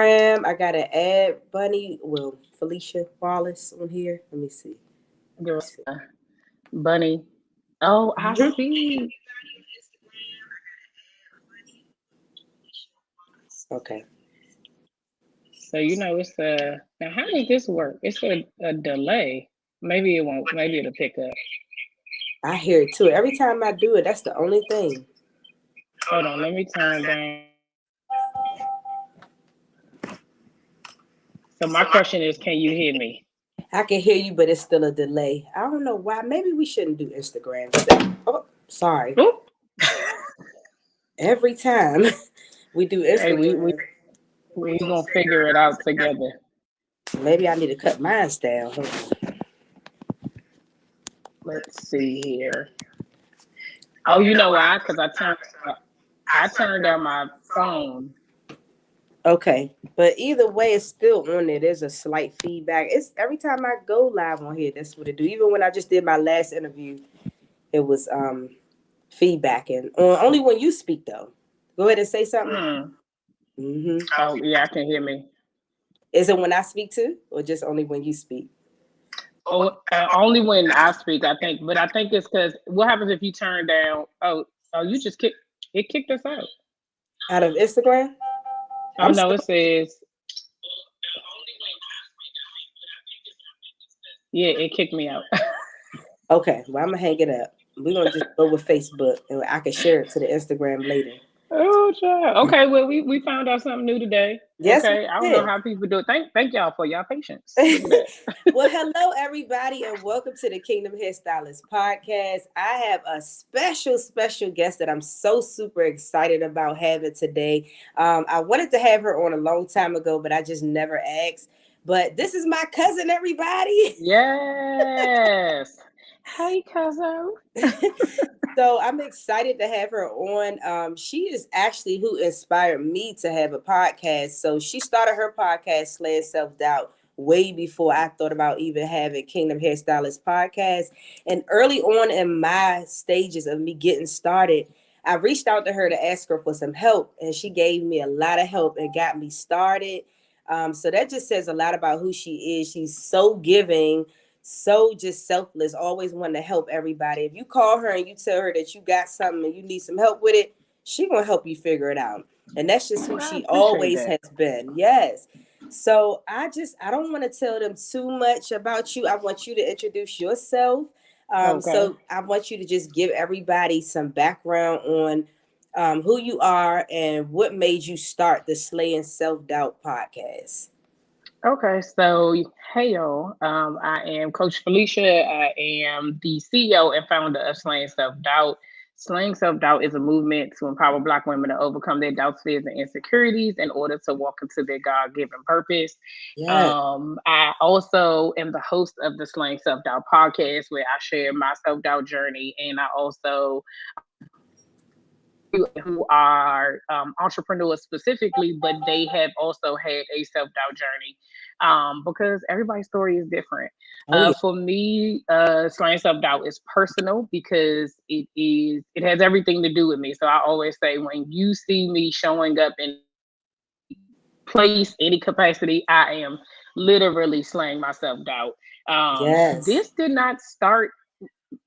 Graham. I got to add Felicia Wallace on here. Let me see. Let me see. Bunny. Oh, I Mhm. see. Okay. So it's a now. How does this work? It's a delay. Maybe it won't. Maybe it'll pick up. I hear it too. Every time I do it, that's the only thing. Hold on. Let me turn down. So my question is, can you hear me? I can hear you, but it's still a delay. I don't know why. Maybe we shouldn't do Instagram today. Oh, sorry. Oop. Every time we do Hey, we Instagram, we gonna figure it out together. maybe I need to cut mine down. Hold on. Let's see here. Oh, you know why? Because I turned down my phone. Okay, but either way, it's still on there. There's a slight feedback. It's every time I go live on here, that's what it do. Even when I just did my last interview, it was feedbacking. Only when you speak though. Go ahead and say something. Hmm. Mm-hmm. Oh yeah, I can hear me. Is it when I speak too, or just only when you speak? Oh, only when I speak, I think. But I think it's because what happens if you turn down? Oh, you just kicked us out. Out of Instagram? Oh I'm no, still it says yeah, it kicked me out. okay. Well, I'm gonna hang it up. We're gonna just go with Facebook, and I can share it to the Instagram later. Oh, child. Okay, well, we found out something new today. Yes, we Okay, I don't know did. how people do it. Thank y'all for y'all patience. Look at that. Well, hello everybody, and welcome to the Kingdom Hairstylist podcast. I have a special guest that I'm so super excited about having today. I wanted to have her on a long time ago, but I just never asked. But this is my cousin, everybody. Yes. Hey, cousin. So I'm excited to have her on. She is actually who inspired me to have a podcast. So she started her podcast, Slaying Self Doubt, way before I thought about even having Kingdom Hairstylist podcast. And early on in my stages of me getting started, I reached out to her to ask her for some help, and she gave me a lot of help and got me started. So that just says a lot about who she is. She's so giving, so just selfless, always wanting to help everybody. If you call her and you tell her that you got something and you need some help with it, she gonna help you figure it out. And that's just who I she appreciate always that. has been. Yes. So I don't want to tell them too much about you. I want you to introduce yourself. Okay. So I want you to just give everybody some background on who you are and what made you start the Slaying Self Doubt podcast. Okay, so hey y'all, I am Coach Felicia. I am the CEO and founder of Slaying Self Doubt. Slaying Self Doubt is a movement to empower Black women to overcome their doubts, fears, and insecurities in order to walk into their God given purpose. Yes. I also am the host of the Slaying Self Doubt podcast, where I share my self doubt journey, and I also who are entrepreneurs specifically, but they have also had a self doubt journey because everybody's story is different. Oh yeah. For me, slaying self doubt is personal because it has everything to do with me. So I always say when you see me showing up in place, any capacity, I am literally slaying my self doubt. Yes. This did not start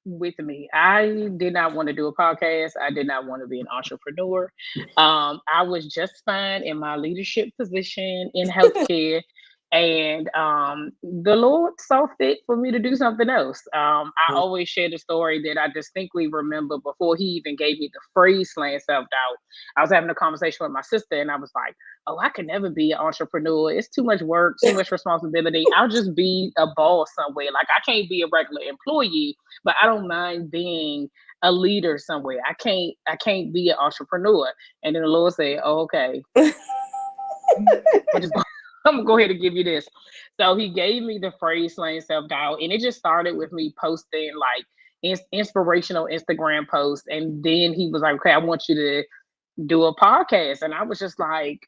with me. I did not want to do a podcast. I did not want to be an entrepreneur. I was just fine in my leadership position in healthcare. And the Lord saw fit for me to do something else. I always share the story that I distinctly remember before he even gave me the phrase slaying self doubt. I was having a conversation with my sister, and I was like, oh, I can never be an entrepreneur. It's too much work, too much responsibility. I'll just be a boss somewhere. Like, I can't be a regular employee, but I don't mind being a leader somewhere. I can't be an entrepreneur. And then the Lord said, oh, okay. I'm just I'm gonna go ahead and give you this. So he gave me the phrase slaying self doubt, and it just started with me posting like inspirational Instagram posts, and then he was like, "Okay, I want you to do a podcast," and I was just like,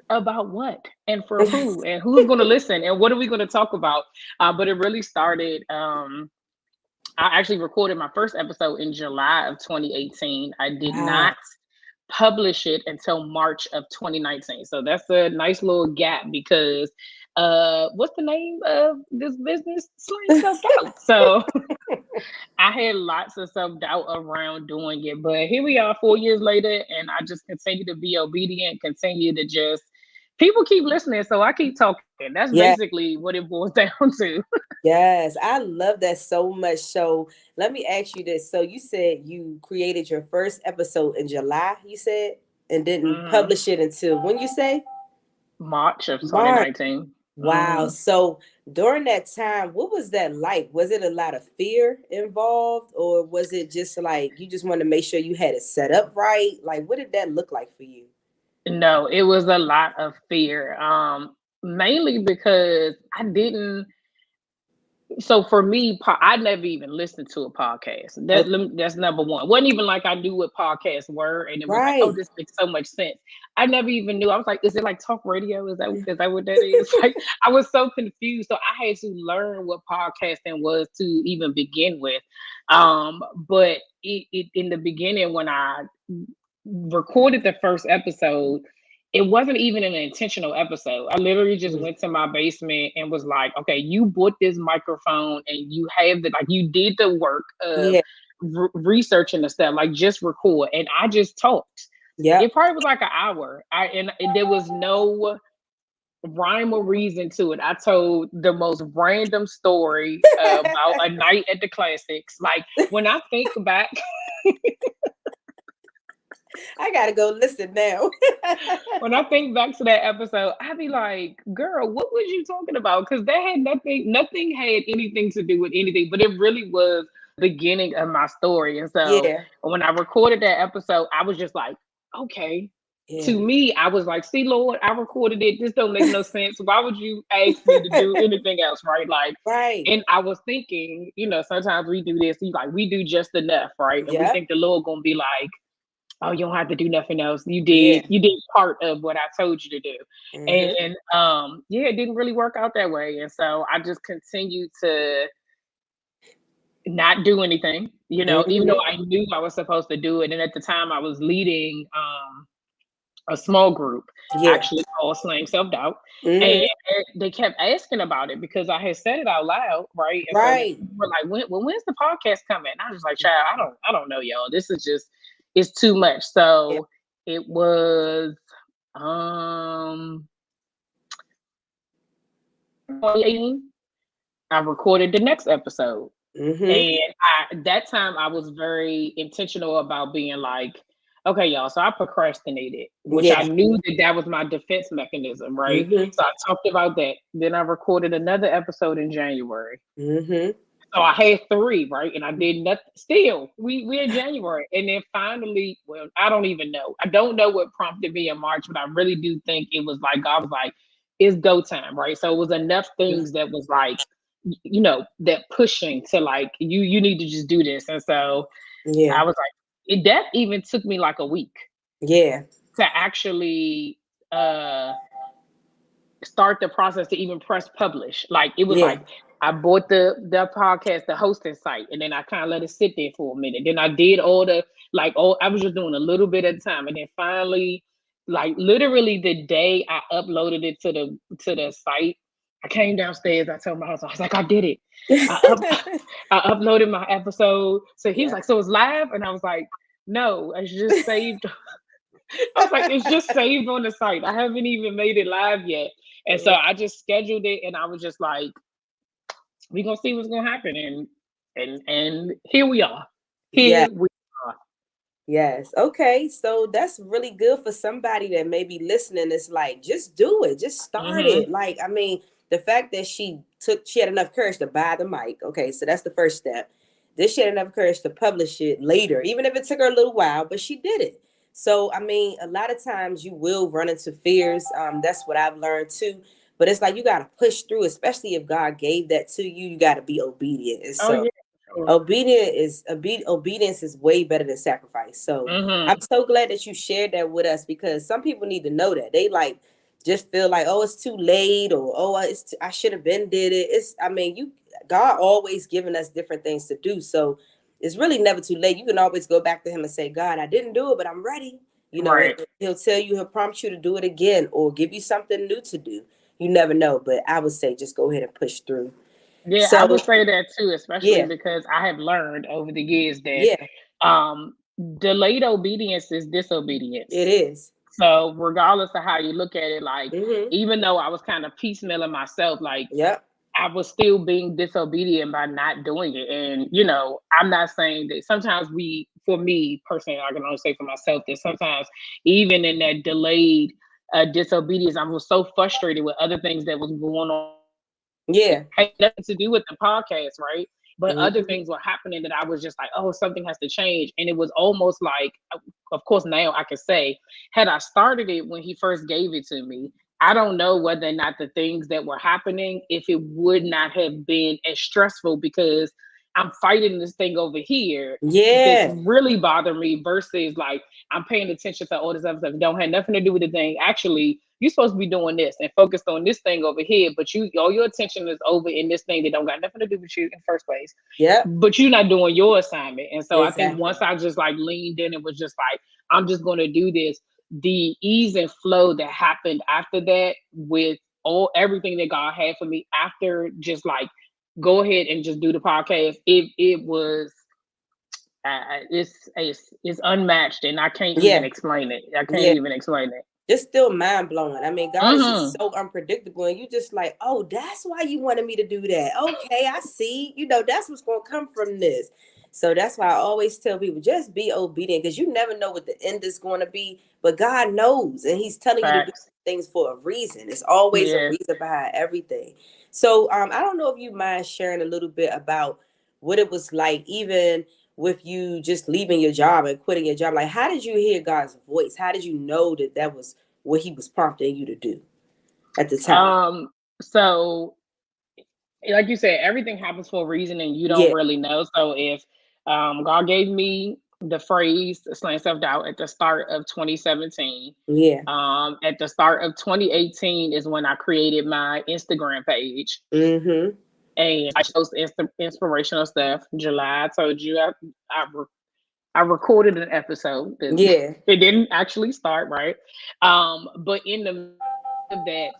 "About what? And for who? And who's going to listen? And what are we going to talk about?" But it really started. I actually recorded my first episode in July of 2018. I did Wow. not publish it until March of 2019. So that's a nice little gap because what's the name of this business? Slang self-doubt. So I had lots of self-doubt around doing it. But here we are 4 years later, and I just continue to be obedient, continue to just people keep listening, so I keep talking. That's Yeah. basically what it boils down to. Yes, I love that so much. So let me ask you this. So you said you created your first episode in July, you said, and didn't Mhm. publish it until when you say? March of March. 2019. Wow. Mhm. So during that time, what was that like? Was it a lot of fear involved, or was it just like you just wanted to make sure you had it set up right? Like, what did that look like for you? No, it was a lot of fear. Mainly because I didn't. So for me, I never even listened to a podcast. Oh, That's number one. Wasn't even like I knew what podcasts were, and it was like, oh, right. this makes so much sense. I never even knew. I was like, is it like talk radio? Is that what that is? Like, I was so confused. So I had to learn what podcasting was to even begin with. But it in the beginning when I recorded the first episode, it wasn't even an intentional episode. I literally just Mm. went to my basement and was like, okay, you bought this microphone and you have the, like, you did the work of Yeah. researching the stuff, like just record. And I just talked. It Yep. probably was like an hour. There was no rhyme or reason to it. I told the most random story about a night at the classics. Like when I think back, I gotta go listen now. when I think back to that episode, I be like, girl, what was you talking about? Because that had nothing had anything to do with anything, but it really was beginning of my story. And so Yeah. when I recorded that episode, I was just like, okay. Yeah. To me, I was like, see, Lord, I recorded it. This don't make no sense. Why would you ask me to do anything else? Right. Like, Right. and I was thinking, sometimes we do this, like we do just enough, right? And we Yep. think the Lord gonna be like, oh, you don't have to do nothing else. You Yeah. did part of what I told you to do. Hmm. And yeah, it didn't really work out that way. And so I just continued to not do anything, even though Hmm. I knew I was supposed to do it. And at the time I was leading a small group Yeah. actually called Slang Self Doubt. And Hmm. they kept asking about it because I had said it out loud, right? And so Right. we're like, when's the podcast coming? And I was like, child, I don't know, y'all. This is just it's too much. Yeah. So it was um 2018. I recorded the next episode. Hmm. And that time I was very intentional about being like, okay, y'all. So I procrastinated, which I Yeah. knew that was my defense mechanism, right? Hmm. So I talked about that. Then I recorded another episode in January. Hmm. So I had three, right? And I did nothing. Still, we in January, and then finally, well, I don't even know. I don't know what prompted me in March, but I really do think it was like God was like, "It's go time," right? So it was enough things that was like, that pushing to like you need to just do this, and so Yeah. I was like, that even took me like a week Yeah. to actually uh start the process to even press publish. Like it was Yeah. like I bought the podcast, the hosting site, and then I kind of let it sit there for a minute. Then I did all the I was just doing a little bit at a time, and then finally, like literally the day I uploaded it to the site, I came downstairs. I told my husband, I was like, I did it. I up I uploaded my episode. So he was Yeah. like, so it's live, and I was like, no, it's just saved. I was like, it's just saved on the site. I haven't even made it live yet. And so I just scheduled it and I was just like, we gonna see what's gonna happen. And here we are. Yeah. Here we are. Yes. Okay. So that's really good for somebody that may be listening. It's like, just do it. Just start Hmm. it. Like, I mean, the fact that she had enough courage to buy the mic. Okay. So that's the first step. Then she had enough courage to publish it later, even if it took her a little while, but she did it. So, I mean, a lot of times you will run into fears. That's what I've learned too. But it's like you got to push through, especially if God gave that to you. You got to be obedient. And Oh so, yeah, sure. obedience is way better than sacrifice. So I'm Hmm. so glad that you shared that with us because some people need to know that they like just feel like, oh, it's too late, or oh, I should have been did it. It's I mean you God always giving us different things to do, so it's really never too late. You can always go back to him and say, God, I didn't do it, but I'm ready. You know, Right. he'll tell you, he'll prompt you to do it again or give you something new to do. You never know, but I would say just go ahead and push through. Yeah, I would So, say that too, especially yeah, because I have learned over the years that yeah, um, delayed obedience is it disobedience. is. So regardless of how you look at it, like Mm-hmm. even though I was kind of piecemealing myself, like Yep. I was still being disobedient by not doing it. And I'm not saying that sometimes for me personally, I can only say for myself that sometimes even in that delayed disobedience, I was so frustrated with other things that was going on Yeah. had nothing to do with the podcast, right? But other Mm-hmm. things were happening that I was just like, oh, something has to change. And it was almost like, of course, now I can say, had I started it when he first gave it to me, I don't know whether or not the things that were happening, if it would not have been as stressful because I'm fighting this thing over here that's Yeah. really bothering me versus like I'm paying attention to all this other stuff. It don't have nothing to do with the thing. Actually, you're supposed to be doing this and focused on this thing over here, but all your attention is over in this thing that don't got nothing to do with you in the first place. Yep. But you're not doing your assignment. And so I think Exactly. once I just like leaned in and was just like, I'm just gonna do this, the ease and flow that happened after that with all everything that God had for me after just like go ahead and just do the podcast. It was it's unmatched and I can't even Yeah. explain it. I can't Yeah. even explain it. It's still mind blowing. I mean, God is just Mm-hmm. so unpredictable, and you just like, oh, that's why you wanted me to do that. Okay, I see. That's what's gonna come from this. So that's why I always tell people just be obedient because you never know what the end is going to be, but God knows, and He's telling you to do Facts. things for a reason. It's always a Yes. reason behind everything. So I don't know if you mind sharing a little bit about what it was like, even with you just leaving your job and quitting your job. Like, how did you hear God's voice? How did you know that that was what he was prompting you to do at the time? So like you said, everything happens for a reason and you don't Yeah. really know. So if God gave me the phrase slaying self-doubt at the start of 2017, Yeah. at the start of 2018 is when I created my Instagram page Mm-hmm. and I post inspirational stuff. July, I told you I recorded an episode. Yeah. It didn't actually start, right? But in the midst of that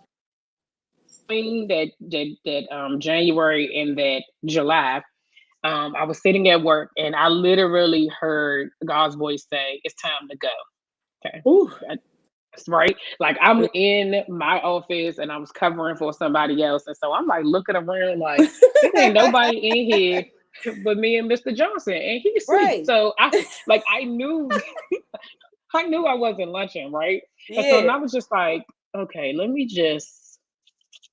January and that July, I was sitting at work and I literally heard God's voice say, "It's time to go." Okay, Ooh. that's right. Like I'm in my office and I was covering for somebody else, and so I'm like looking around like it ain't nobody in here but me and Mr. Johnson, and he's asleep. Right. So I knew I knew I wasn't lunching, right? And so Yeah. I was just like, okay, let me just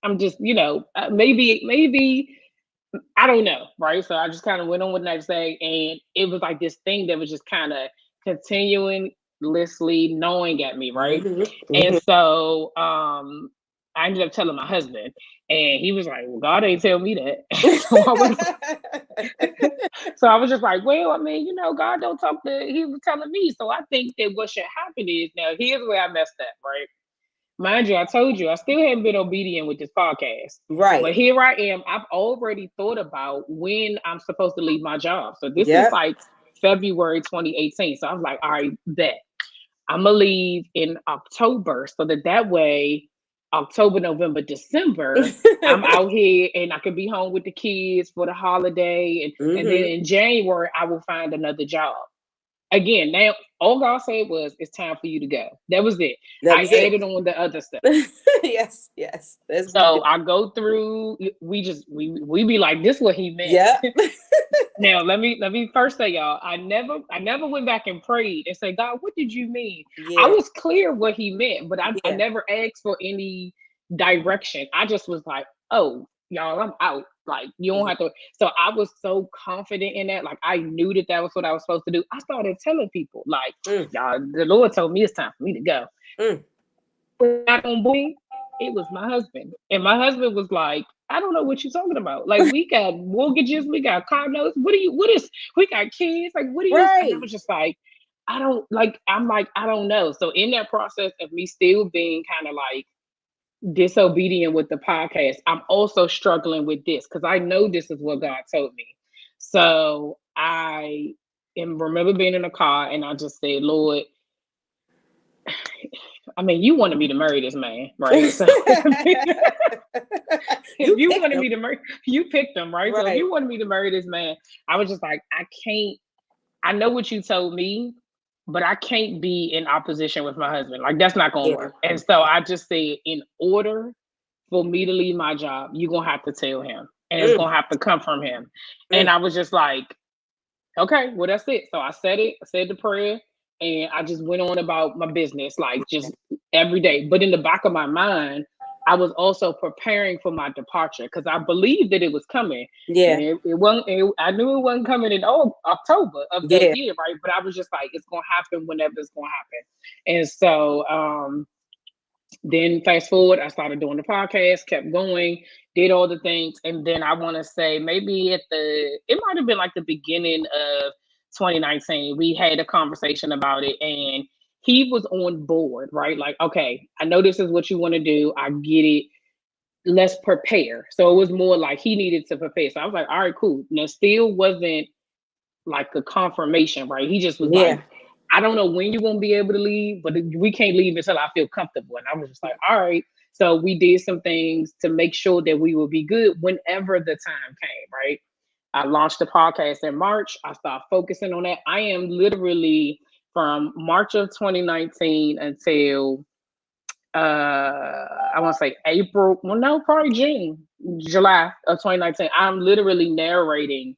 I'm just, maybe I don't know, right? So I just kind of went on with the next day, and it was like this thing that was just kind of continuously gnawing at me, right? Mm-hmm. And Mm-hmm. so I ended up telling my husband, and he was like, "Well, God ain't tell me that." So I was just like, "Well, I mean, God don't talk to." He was telling me, so I think that what should happen is now. Here's where I messed up, right? Mind you, I told you I still haven't been obedient with this podcast. Right. But here I am. I've already thought about when I'm supposed to leave my job. So this is Yep. like February 2018. So I was like, all right, bet. I'm gonna leave in October so that way, October, November, December, I'm out here and I can be home with the kids for the holiday. And then Mm-hmm. in January, I will find another job. Again, now all God said was it's time for you to go. That was it. That I was it. added on the other stuff. Yes. Yes. As we do. So I go through. We be like, this what he meant. Yep. Now let me first say, y'all, I never went back and prayed and said, God, what did you mean? I Yeah. was clear what he meant, but I Yeah. never asked for any direction. I just was like, oh, y'all, I'm out. Like you don't Yeah. have to. So I was so confident in that. Like I knew that was what I was supposed to do. I started telling people, like, Mm, y'all, the Lord told me it's time for me to go. mm. Not on boy, it was my husband. And my husband was like, I don't know what you're talking about. Like, we got mortgages, we got car notes. We got kids. Like, what are you? And I Right. was just like, I'm like, I don't know. So, in that process of me still being kind of like disobedient with the podcast, I'm also struggling with this because I know this is what God told me. So, I remember being in a car and I just said, Lord, I mean, you wanted me to marry this man, right? So if You you picked wanted them, me to marry, you picked him, right? So if right? you wanted me to marry this man, I was just like, I can't. I know what you told me, but I can't be in opposition with my husband. Like that's not gonna Yeah, work. And so I just said, in order for me to leave my job, you're gonna have to tell him, and it's mm, gonna have to come from him. And mm. I was just like, okay, well that's it. So I said it, I said the prayer, and I just went on about my business, like just every day. But in the back of my mind, I was also preparing for my departure because I believed that it was coming. Yeah, It wasn't. I knew it wasn't coming in October of that yeah. year, right? But I was just like, it's gonna happen whenever it's gonna happen. And so, then fast forward, I started doing the podcast, kept going, did all the things, and then I want to say maybe it might have been like the beginning of 2019, we had a conversation about it, and he was on board, right? Like, okay, I know this is what you want to do. I get it. Let's prepare. So it was more like he needed to prepare. So I was like, all right, cool. Now, still wasn't like a confirmation, right? He just was like, Yeah. I don't know when you're gonna be able to leave, but we can't leave until I feel comfortable. And I was just like, all right. So we did some things to make sure that we would be good whenever the time came, right? I launched the podcast in March. I started focusing on that. I am literally from March of 2019 until I want to say April, well, no, probably July of 2019. I'm literally narrating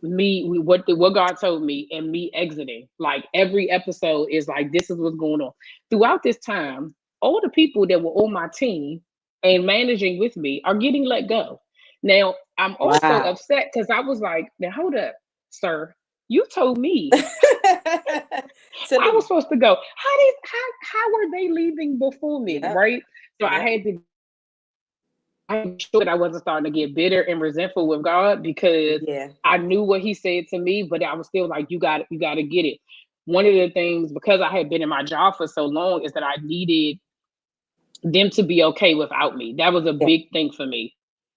what God told me and me exiting. Like every episode is like this is what's going on. Throughout this time, all the people that were on my team and managing with me are getting let go. Now I'm also Wow. upset because I was like, now hold up, sir. You told me To I was leave. supposed to go. How were they leaving before me? Yep. Right. So I Yep. had to sure that I wasn't starting to get bitter and resentful with God because Yeah. I knew what He said to me, but I was still like, you got to get it. One of the things, because I had been in my job for so long, is that I needed them to be okay without me. That was a Yeah. big thing for me.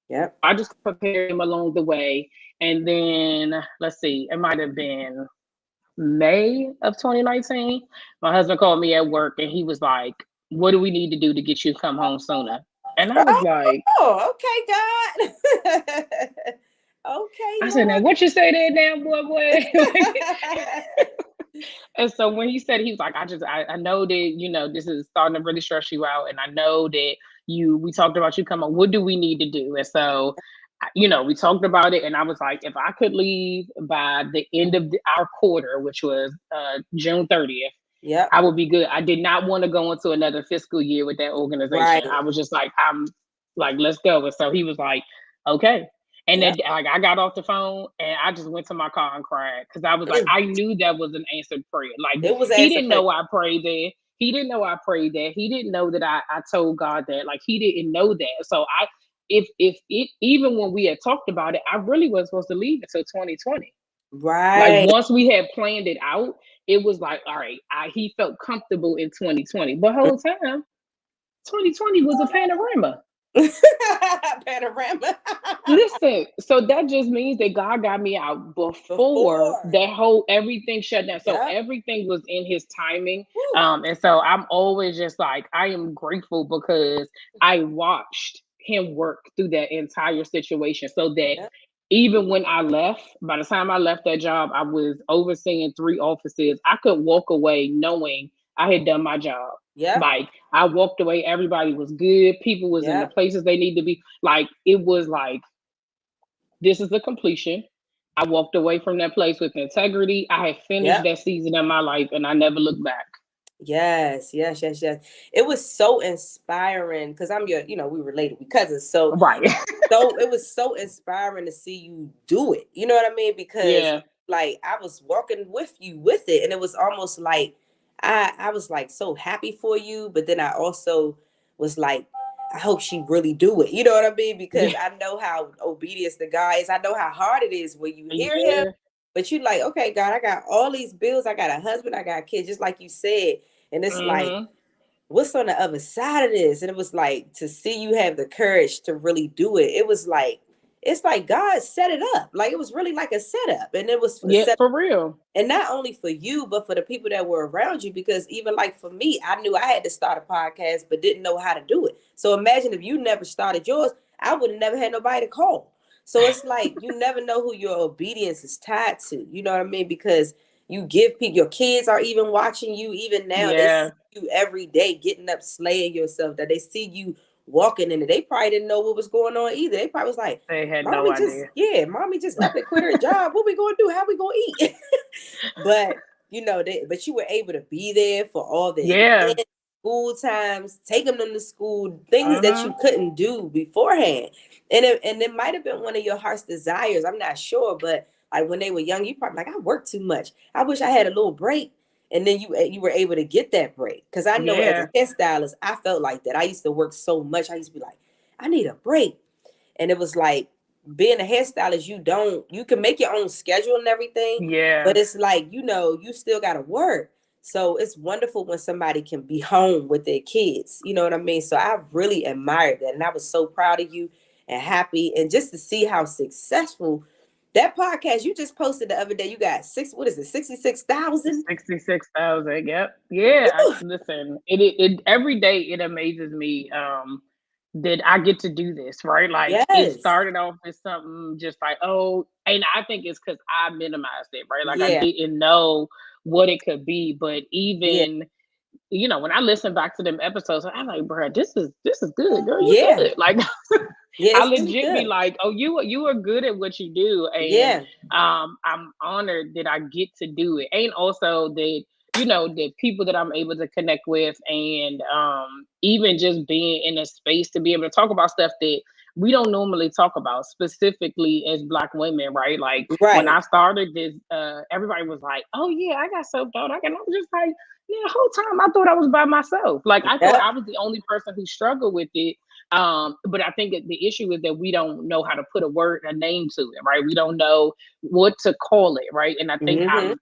Yep. I just prepared him along the way, and then let's see, it might have been May of 2019. My husband called me at work, and he was like, "What do we need to do to get you to come home sooner?" And I was like, Oh, okay, God. Okay, I said, now Lord. what you say there now, boy? And so when he said, he was like, I know that, this is starting to really stress you out. And I know that we talked about you come on, what do we need to do? And so, we talked about it. And I was like, if I could leave by the end of our quarter, which was June 30th, Yep. I would be good. I did not want to go into another fiscal year with that organization. Right. I was just like, I'm like, let's go. And so he was like, okay. And Yep. then like I got off the phone and I just went to my car and cried because I was like, I knew that was an answered prayer. Like It was he answer didn't prayer. know I prayed there. He didn't know I prayed that. He didn't know that I told God that. Like he didn't know that. So if it even when we had talked about it, I really wasn't supposed to leave until 2020. Like Right. once we had planned it out, it was like, all right, he felt comfortable in 2020. But whole time, 2020 was a panorama. Panorama. Listen, so that just means that God got me out before Before. that whole everything shut down. So Yep. everything was in His timing. Woo. And so I'm always just like, I am grateful because I watched Him work through that entire situation so that Yep. even when I left, by the time I left that job, I was overseeing 3 offices. I could walk away knowing I had done my job. Yep. Like I walked away, everybody was good, people was in the Yep. places they need to be. Like it was like this is the completion. I walked away from that place with integrity. I had finished Yep. that season of my life and I never looked back. Yes, yes, yes, yes. It was so inspiring because I'm we related, we cousins. So Right. it was so inspiring to see you do it. You know what I mean? Because Yeah. like I was walking with you with it, and it was almost like I was like so happy for you, but then I also was like, I hope she really do it. You know what I mean? Because Yeah. I know how obedience the guy is. I know how hard it is when you hear him, Yeah. but you like, okay, God, I got all these bills. I got a husband. I got kids, just like you said. And it's like, Mm-hmm. what's on the other side of this? And it was like to see you have the courage to really do it. It was like it's like God set it up. Like it was really like a setup, and it was a Yeah, set. for real. And not only for you, but for the people that were around you, because even like for me, I knew I had to start a podcast, but didn't know how to do it. So imagine if you never started yours, I would have never had nobody to call. So it's like you never know who your obedience is tied to. You know what I mean? Because you give people, your kids are even watching you. Even now, they see Yeah, you every day getting up, slaying yourself. That they see you walking in it. They probably didn't know what was going on either. They probably was like, they had no "Mommy just, idea. yeah, mommy just up and quit her job. What we gonna do? How we gonna eat?" But but you were able to be there for all the Yeah. events, school times, taking them to school, things that you Uh-huh. couldn't do beforehand. And it might have been one of your heart's desires. I'm not sure, but like when they were young, you probably like, I work too much. I wish I had a little break. And then you were able to get that break. Because I know as a Yeah. hairstylist, I felt like that. I used to work so much. I used to be like, I need a break. And it was like being a hairstylist, you can make your own schedule and everything, Yeah. but it's like, you still gotta work. So it's wonderful when somebody can be home with their kids. You know what I mean? So I really admired that. And I was so proud of you and happy. And just to see how successful that podcast you just posted the other day, you got what is it, 66,000? 66,000. Yep. Yeah. Listen, it every day it amazes me that I get to do this, right? Like it Yes. started off as something just like, oh, and I think it's because I minimized it, right? Like I Yeah. didn't know what it could be, but Yeah. even when I listen back to them episodes, I'm like, bro, this is good, girl. You Yeah. good. Like Yeah. I It's really legit be good. like, oh, you are good at what you do, and Yeah. I'm honored that I get to do it, and also that the people that I'm able to connect with, and even just being in a space to be able to talk about stuff that we don't normally talk about, specifically as Black women, right? Like when Right. I started this, everybody was like, oh yeah, I got self doubt. I was just like, yeah, the whole time I thought I was by myself. Like I thought Yep. I was the only person who struggled with it. But I think that the issue is that we don't know how to put a name to it, right? We don't know what to call it, right? And I think Hmm. I'm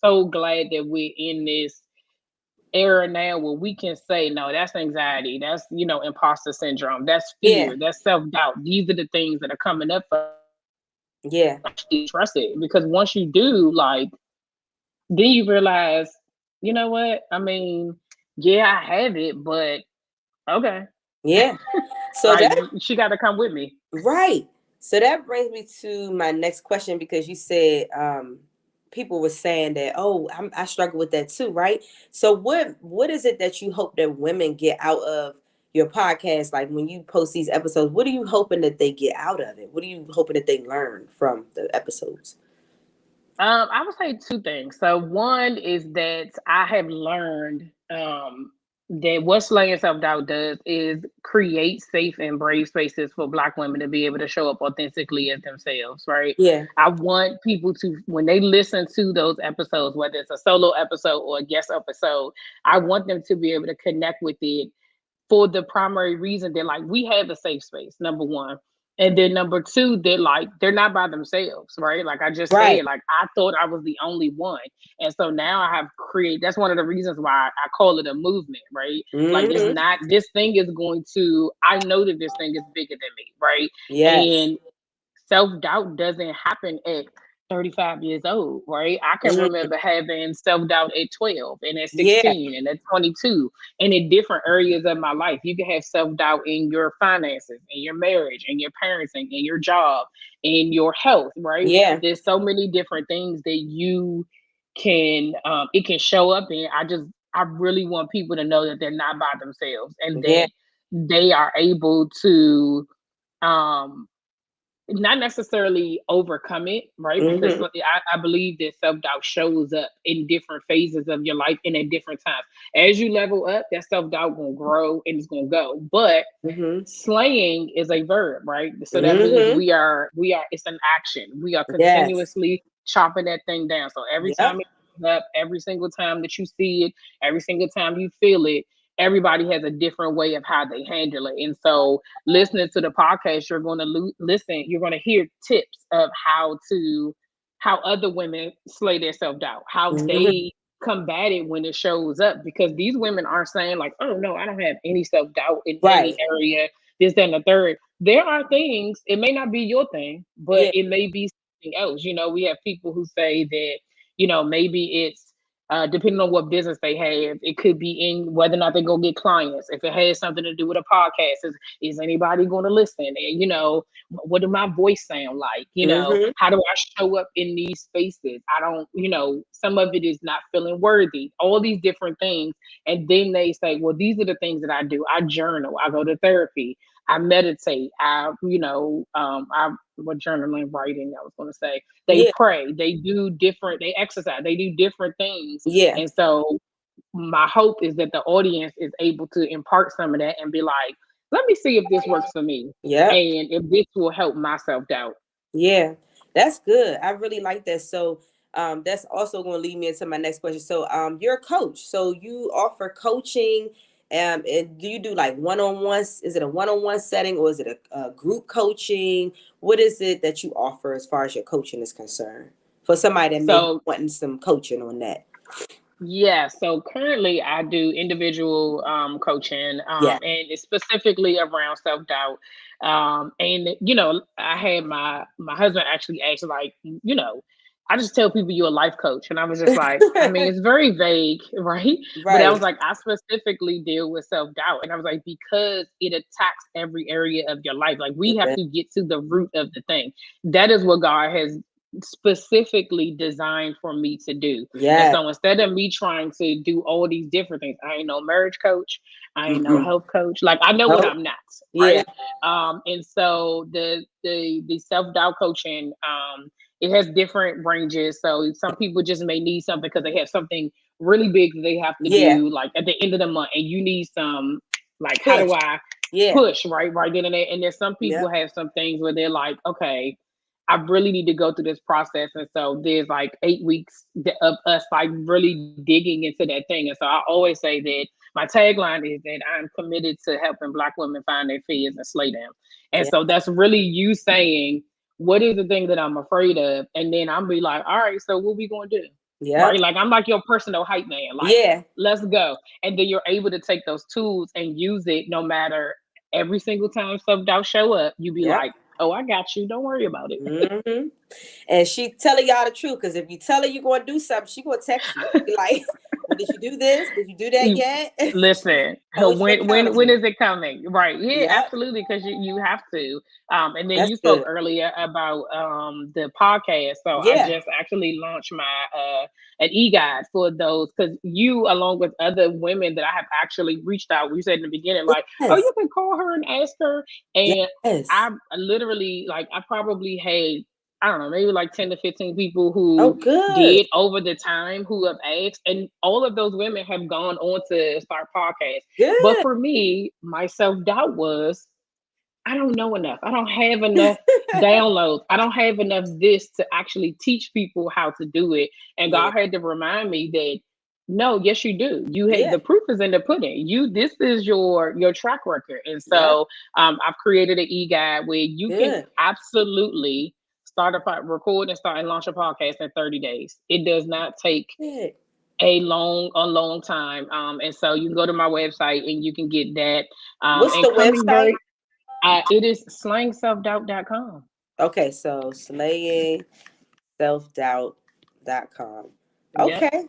so glad that we're in this era now where we can say, no, that's anxiety, that's imposter syndrome, that's Yeah. fear, that's self doubt. These are the things that are coming up for Yeah. actually trust it, because once you do, like, then you realize, you know what? I mean, yeah, I have it, but okay, Yeah. So like that she got to come with me. right. So that brings me to my next question, because you said people were saying that, oh, I struggle with that too, right? So what is it that you hope that women get out of your podcast? Like when you post these episodes, what are you hoping that they get out of it? What are you hoping that they learn from the episodes? I would say two things. So one is that I have learned that what slaying self doubt does is create safe and brave spaces for Black women to be able to show up authentically as themselves. Right. Yeah. I want people to, when they listen to those episodes, whether it's a solo episode or a guest episode, I want them to be able to connect with it for the primary reason that, like, we have a safe space, number one. And then number two, that like they're not by themselves, right? Like I just Right. said, like I thought I was the only one. And so now I have created, that's one of the reasons why I call it a movement, right? Like it's Hmm. not, this thing is going to, I know that this thing is bigger than me, right? Yes. And self doubt doesn't happen at 35 years old, right? I can Mm. remember having self doubt at 12 and at Yeah. 16 and at 22 and in different areas of my life. You can have self doubt in your finances, in your marriage, in your parenting, in your job, in your health, right? Yeah. There's so many different things that you can, it can show up in. I really want people to know that they're not by themselves and Yeah. that they are able to, um, not necessarily overcome it, right? Because Hmm. I believe that self doubt shows up in different phases of your life and at different times. As you level up, that self doubt gonna grow and it's gonna go. But Hmm. slaying is a verb, right? So that means Hmm. we are it's an action. We are Yes. continuously chopping that thing down. So every Yep. time it comes up, every single time that you see it, every single time you feel it, everybody has a different way of how they handle it. And so listening to the podcast, you're going to listen, you're going to hear tips of how other women slay their self-doubt, how Hmm. they combat it when it shows up, because these women aren't saying like, oh no, I don't have any self-doubt in any Right. area, this, that, and the third. there are things, it may not be your thing, but Yeah. it may be something else. We have people who say that, maybe it's depending on what business they have, it could be in whether or not they're gonna get clients. If it has something to do with a podcast, is anybody gonna listen? And what do my voice sound like? Mm-hmm. How do I show up in these spaces? I don't, some of it is not feeling worthy, all these different things. And then they say, well, these are the things that I do. I journal, I go to therapy, I meditate. I what journaling, writing. I was going to say they Yeah. pray. They exercise. They do different things. Yeah. And so my hope is that the audience is able to impart some of that and be like, let me see if this works for me, Yep. and if this will help my self doubt. Yeah, that's good. I really like that. So that's also going to lead me into my next question. So you're a coach. So you offer coaching. And do you do like one-on-ones? Is it a one-on-one setting or is it a group coaching? What is it that you offer as far as your coaching is concerned for somebody that may be So wanting some coaching on that? yeah, so currently I do individual coaching, Yeah. and it's specifically around self doubt. And I had my husband actually asked, like, I just tell people you're a life coach, and I was just like, I mean, it's very vague, right? But I was Right. like, I specifically deal with self doubt, and I was like, because it attacks every area of your life. Like, we have Yeah. to get to the root of the thing. That is what God has specifically designed for me to do. And Yeah. so instead of me trying to do all these different things, I ain't no marriage coach, I ain't no Mm-mm. health coach. Like, I know what Nope. I'm not, Yeah. right? And so the self-doubt coaching, it has different ranges. So some people just may need something because they have something really big that they have to Yeah. do like at the end of the month, and you need some, like, how do Push. I Yeah. push right then and there. And then some people Yep. have some things where they're like, okay, I really need to go through this process. And so there's like 8 weeks of us like really digging into that thing. And so I always say that my tagline is that I'm committed to helping Black women find their fears and slay them. And Yeah. so that's really you saying, what is the thing that I'm afraid of? And then I'm be like, all right, so what we gonna do? Right? Yep. Like, I'm like your personal hype man. Like, Yeah. let's go. And then you're able to take those tools and use it no matter, every single time self-doubt show up, you be Yep. like, oh, I got you. Don't worry about it. Hmm. And she telling y'all the truth, because if you tell her you're going to do something, she going to text you. Be like, well, did you do this? Did you do that yet? She's Listen, hold you when accountable. is it coming? Right. Yeah, Yep. absolutely. Because you have to. And then That's you spoke good. earlier about the podcast. So I Yeah. just actually launched my an e-guide for those, because you, along with other women that I have actually reached out, we said in the beginning, like, oh, Yes. you can call her and ask her. And Yes. I literally, like, I probably had, I don't know, maybe like 10 to 15 people Oh, who good. did over the time, who have asked, and all of those women have gone on to start podcasts. But Good. for me, my self-doubt was, I don't know enough. I don't have enough downloads. I don't have enough this to actually teach people how to do it. And Yeah. God had to remind me that, no, yes, you do. You had, Yeah. the proof is in the pudding. This is your track record. And Yep. so I've created an e-guide where you can Good. absolutely record and start and launch a podcast in 30 days. It does not take Good. a long time. And so you can go to my website and you can get that. What's And the coming website? very, it is slangselfdoubt.com. Okay, so slayingselfdoubt.com. Yep. Okay.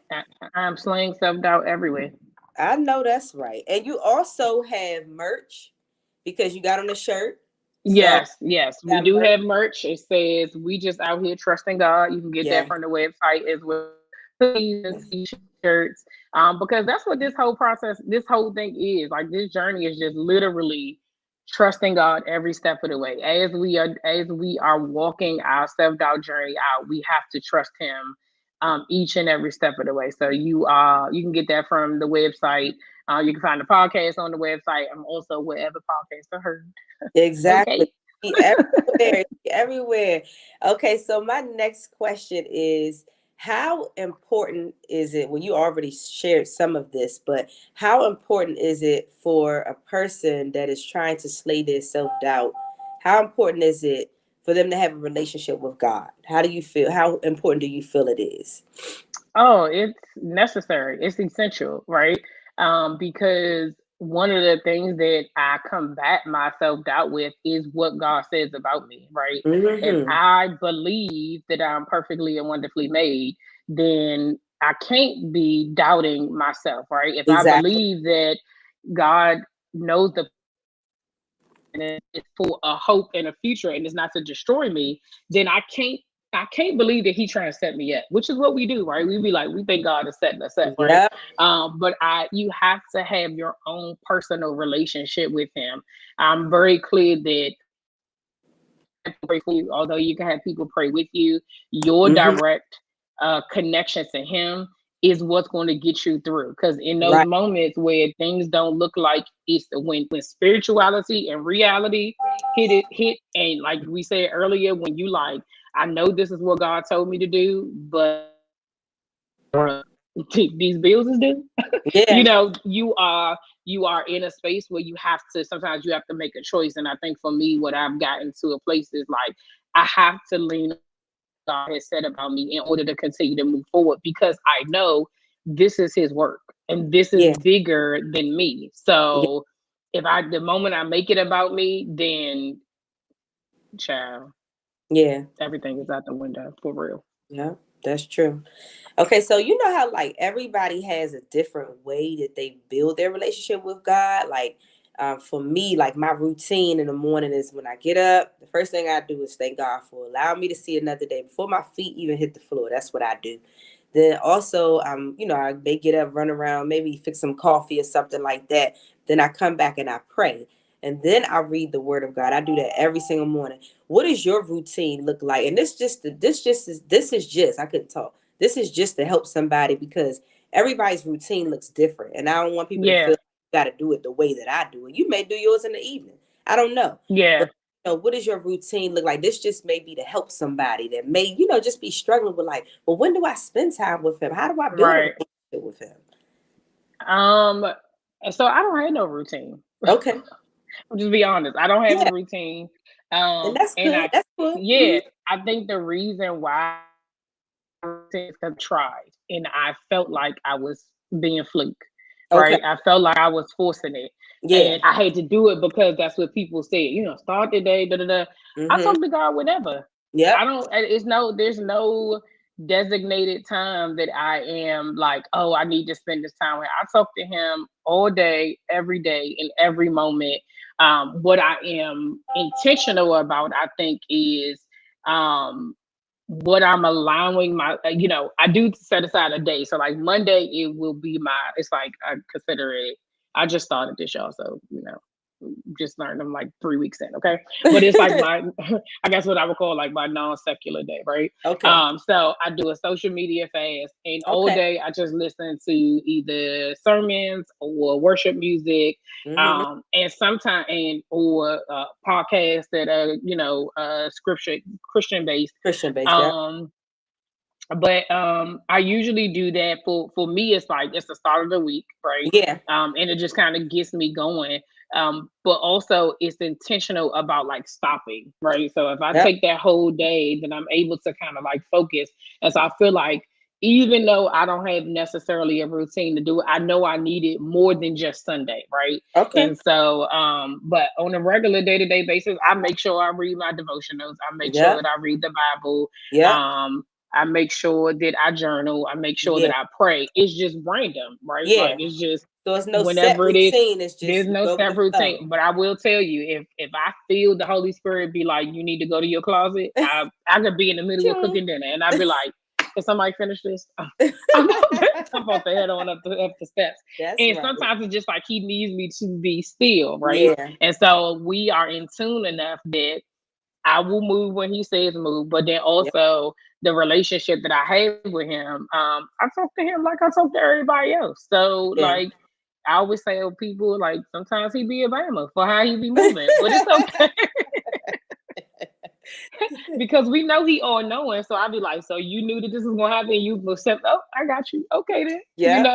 I'm slaying self-doubt everywhere. I know that's right. And you also have merch because you got on the shirt. So Yes, yes, you we got do merch. have merch. It says we just out here trusting God. You can get that Yeah. from the website as well. Hoodies and t-shirts. Because that's what this whole process, this whole thing is. Like, this journey is just literally trusting God every step of the way. As we are walking our self-doubt journey out, we have to trust Him each and every step of the way. So you can get that from the website. You can find the podcast on the website. I'm also wherever podcasts are heard. Exactly. Okay. She everywhere. She everywhere. Okay, so my next question is, how important is it? Well, you already shared some of this, but how important is it for a person that is trying to slay their self-doubt? How important is it for them to have a relationship with God? How do you feel? How important do you feel it is? Oh, it's necessary. It's essential, right? Because one of the things that I combat my self doubt with is what God says about me, right? If Mm-hmm. I believe that I'm perfectly and wonderfully made, then I can't be doubting myself, right? If I Exactly. believe that God knows the and it's for a hope and a future and it's not to destroy me, then I can't believe that he trying to set me up, which is what we do, right? We be like, we think God is setting us up, right? Yeah. But you have to have your own personal relationship with him. I'm very clear that pray for you, although you can have people pray with you, your Mm-hmm. direct connection to him is what's going to get you through. Because in those Right. moments where things don't look like it's when spirituality and reality hit, and like we said earlier, when you like, I know this is what God told me to do, but bruh, these bills is due. Yeah. You are in a space where you have to, sometimes you have to make a choice. And I think for me, what I've gotten to a place is like, I have to lean on what God has said about me in order to continue to move forward, because I know this is his work and this is Yeah. bigger than me. Yeah. So if I the moment I make it about me, then child, Yeah. everything is out the window for real. Yeah. That's true. Okay, so you know how like everybody has a different way that they build their relationship with God. Like for me, like my routine in the morning is when I get up, the first thing I do is thank God for allowing me to see another day before my feet even hit the floor. That's what I do. Then also, I may get up, run around, maybe fix some coffee or something like that. Then I come back and I pray. And then I read the word of God. I do that every single morning. What does your routine look like? And this is just I couldn't talk. This is just to help somebody because everybody's routine looks different. And I don't want people to feel Yeah, like you got to do it the way that I do it. You may do yours in the evening. I don't know. yeah, But what does your routine look like? This just may be to help somebody that may, just be struggling with like, well, when do I spend time with him? How do I build a right. relationship with him? Um, so I don't have no routine. Okay. I'll just be honest. I don't have a Yeah. routine. And that's And good. That's good. yeah, I think the reason why routine is because I tried and I felt like I was being fluke, Okay. right? I felt like I was forcing it. Yeah. And I had to do it because that's what people said, start the day, da da da. I Mm-hmm. talk to God whenever. I Yep. don't, there's no designated time that I am like, oh, I need to spend this time with. I talk to him all day, every day, in every moment. What I am intentional about, I think, is um what I'm allowing I do set aside a day. So like Monday, it will be it's like I consider it, I just started this, y'all. So, just learned them like 3 weeks in. Okay. But it's like my, I guess what I would call like my non secular day. Right. Okay. So I do a social media fast and all Okay. day I just listen to either sermons or worship music. Mm-hmm. And sometimes, or podcasts that are, scripture, Christian based. Christian based. Yep. um but I usually do that for me. It's like it's the start of the week, right? Yeah. And it just kind of gets me going. But also it's intentional about like stopping, right? So if I Yep. take that whole day, then I'm able to kind of like focus. And so I feel like even though I don't have necessarily a routine to do it, I know I need it more than just Sunday, right? Okay. And so, but on a regular day-to-day basis, I make sure I read my devotionals. I make sure Yep. that I read the Bible. Yep. Um, I make sure that I journal. I make sure that Yeah. I pray. It's just random, right? Like Yeah. it's just So it's no set whenever it is. routine. It's There's just you no go with the set flow. routine. But I will tell you, if I feel the Holy Spirit be like, you need to go to your closet, I could be in the middle of Ching. cooking dinner and I'd be like, can somebody finish this? I'm about to head on up the steps. That's And right. sometimes it's just like he needs me to be still, right? Yeah. And so we are in tune enough that I will move when he says move, but then Yep. also the relationship that I have with him, I talk to him like I talk to everybody else. So Yeah. like I always tell people, like sometimes he be a bama for how he be moving, but it's okay because we know he all knowing. So I'll be like, so you knew that this was gonna happen, you will accept. Oh, I got you. Okay then, Yep.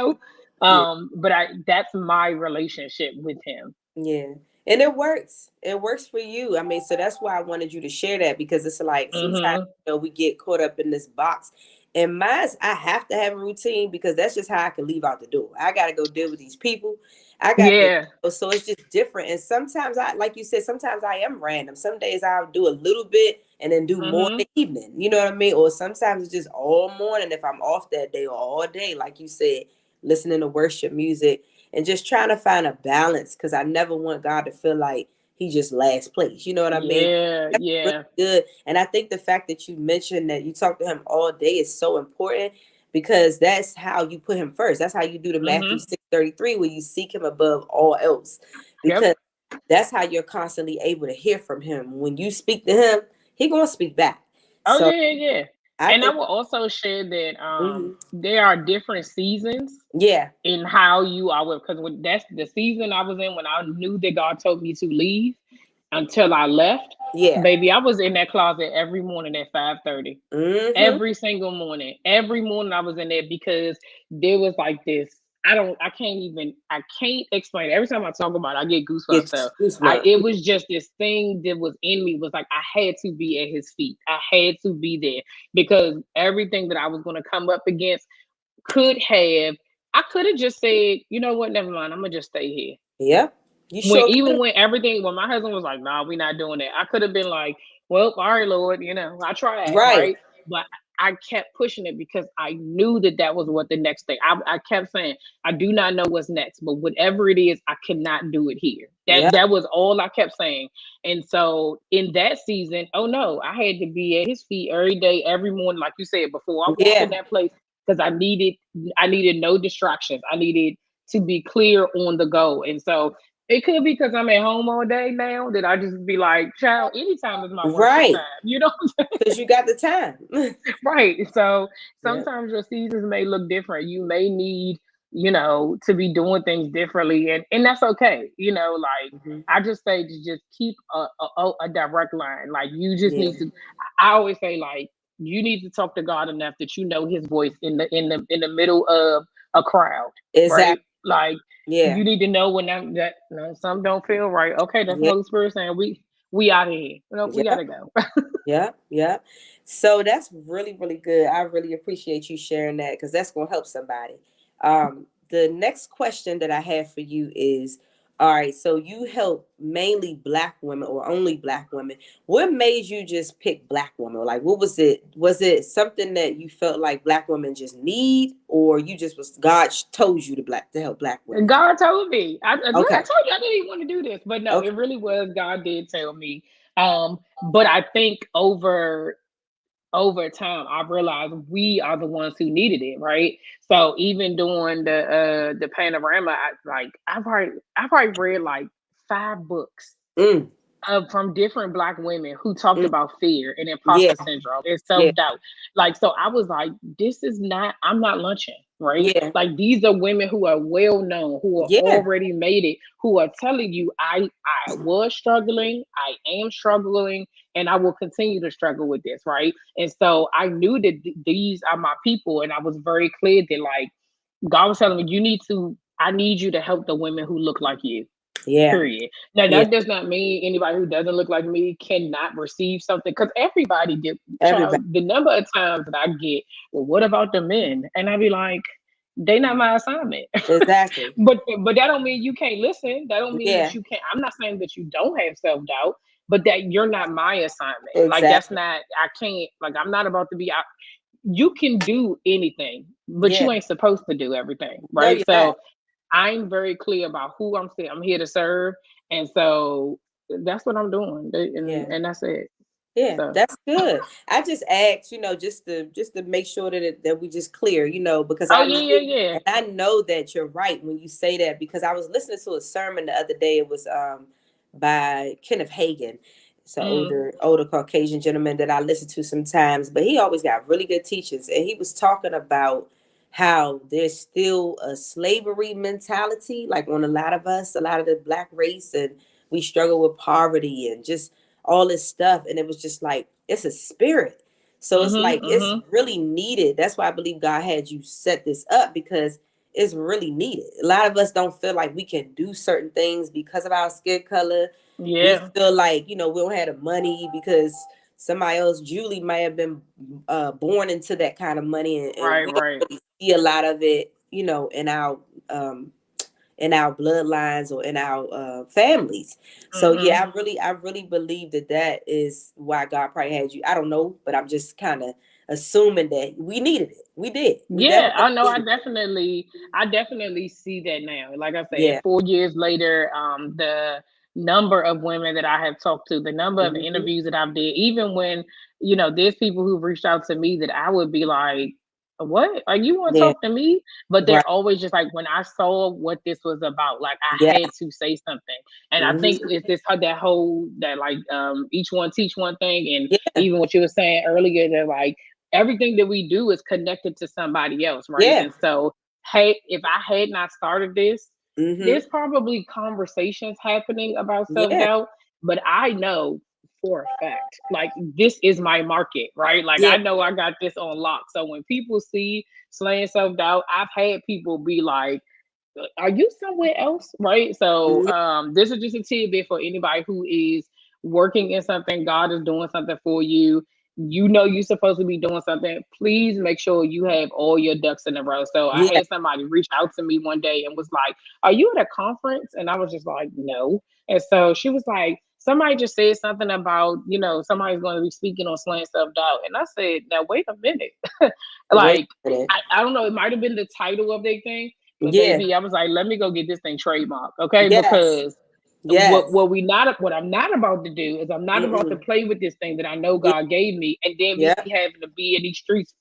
Yeah. But that's my relationship with him. Yeah. And it works. It works for you. I mean, so that's why I wanted you to share that because it's like sometimes Hmm. we get caught up in this box. And mine's I have to have a routine because that's just how I can leave out the door. I gotta go deal with these people. I got the, Yeah. so it's just different. And sometimes I, like you said, sometimes I am random. Some days I'll do a little bit and then do more in Mm-hmm. the evening. You know what I mean? Or sometimes it's just all morning if I'm off that day, or all day, like you said, listening to worship music and just trying to find a balance, because I never want God to feel like he just last place. You know what I mean? Yeah. That's really Yeah. good. And I think the fact that you mentioned that you talk to him all day is so important, because that's how you put him first. That's how you do the Matthew Mm-hmm. 6:33, where you seek him above all else, Yep. because that's how you're constantly able to hear from him. When you speak to him, he gonna speak back. Oh So yeah, yeah, yeah. I And I think, will also share that mhm, there are different seasons yeah, in how you are with, because when that's the season I was in when I knew that God told me to leave until I left, yeah, baby, I was in that closet every morning at 5:30. mm-hmm, Every single morning. Every morning I was in there because there was like this. I can't explain it. Every time I talk about it, I get goosebumps. get So goosebumps. it was just this thing that was in me, was like I had to be at his feet. I had to be there because everything that I was going to come up against could have, I could have just said, you know what, never mind, I'm gonna just stay here. Yeah, you When sure even could. when everything, when my husband was like, "Nah, we're not doing that," I could have been like, "Well, all right, Lord, I tried, Right, right?" But I kept pushing it because I knew that that was what the next thing. I kept saying, "I do not know what's next, but whatever it is, I cannot do it here." yeah, That was all I kept saying. And so in that season, oh no, I had to be at his feet every day, every morning, like you said, before I walked in yeah, that place, because I needed no distractions. I needed to be clear on the go. And so it could be because I'm at home all day now that I just be like, child, anytime is my worship right, time. You know what I'm because you got the time. saying? Right. So Yeah, sometimes your seasons may look different. You may need, to be doing things differently. And that's okay. Like hmm, I just say to just keep a direct line. Like you just yeah, need to, I always say, like, you need to talk to God enough that you know his voice in the middle of a crowd, right? exactly. Like Yeah, you need to know when that some don't feel right. Okay, that's the yeah, Holy Spirit saying we out of here. We yeah. gotta go. Yeah, yeah. So that's really, really good. I really appreciate you sharing that, because that's going to help somebody. The next question that I have for you is, all right, so you help mainly black women, or only black women. What made you just pick black women? Like, what was it? Was it something that you felt like black women just need, or you just was God told you to help black And women? God told me. I Okay, told you I didn't even want to do this, but no, okay, it really was God did tell me. But I think over time I realized we are the ones who needed it, right? So even during the panorama, I probably read like 5 books mm, from different black women who talked mm, about fear and yeah, imposter syndrome and yeah, self-doubt. Like, so I was like, this is not, I'm not lunching, right? yeah, Like, these are women who are well known, who are yeah, already made it, who are telling you, I was struggling, I am struggling, and I will continue to struggle with this, right? And so I knew that these are my people, and I was very clear that, like, God was telling me, I need you to help the women who look like you. yeah, Period. Now yeah. that does not mean anybody who doesn't look like me cannot receive something, because everybody did. Everybody. Child, the number of times that I get, well, what about the men? And I be like, they not my assignment. Exactly. but that don't mean you can't listen. That don't mean that Yeah, you can't. I'm not saying that you don't have self doubt, but that you're not my assignment. Like that's exactly. not. I can't. Like I'm not about to be out. You can do anything, but Yeah. you ain't supposed to do everything, No, right? you're not. So I'm very clear about who I'm saying. I'm here to serve, and so that's what I'm doing, and Yeah. and that's it. Yeah, So, that's good. I just asked, just to make sure that we just clear, because oh I yeah, knew, yeah, yeah. and I know that you're right when you say that, because I was listening to a sermon the other day. It was by Kenneth Hagin. It's an Mm, older Caucasian gentleman that I listen to sometimes, but he always got really good teachings, and he was talking about how there's still a slavery mentality, like on a lot of us, a lot of the black race, and we struggle with poverty and just all this stuff. And it was just like, it's a spirit. So it's mhm, like, it's mhm. really needed. That's why I believe God had you set this up, because it's really needed. A lot of us don't feel like we can do certain things because of our skin color. We Yeah, feel like, we don't have the money because somebody else, Julie, might have been born into that kind of money. And right, we don't right. really see a lot of it, in our in our bloodlines or in our families. So yeah, Mm-hmm. I really believe that that is why God probably had you. I don't know, but I'm just kind of assuming that we needed it. We did. We Yeah, definitely I know. needed it. I definitely see that now. Like I said, Yeah. 4 years later, the number of women that I have talked to, the number of Hmm. interviews that I've did, even when there's people who've reached out to me that I would be like, "What? Are you want to Yeah. talk to me?" But Right. they're always just like, when I saw what this was about, like I Yeah. had to say something. And I think Hmm. it's this that whole that like each one teach one thing, and Yeah. even what you were saying earlier, that like everything that we do is connected to somebody else, right? Yeah. And so, hey, if I had not started this, Hmm. there's probably conversations happening about self Yeah. doubt, but I know for a fact, like this is my market, right? Like Yeah. I know I got this on lock. So when people see slaying self doubt, I've had people be like, are you somewhere else? Right. So Yeah. this is just a tidbit for anybody who is working in something, God is doing something for you. You know you're supposed to be doing something. Please make sure you have all your ducks in a row. So I Yeah. had somebody reach out to me one day and was like, "Are you at a conference?" And I was just like, "No." And so she was like, "Somebody just said something about, somebody's going to be speaking on slaying self doubt." And I said, "Now wait a minute." Wait Like a minute. I don't know, it might have been the title of their thing, but Yeah. baby, I was like, let me go get this thing trademarked, okay? Yes. Because Yes. what I'm not about to do is I'm not about to Mm-mm. play with this thing that I know Yeah. God gave me, and then me Yeah. having to be in these streets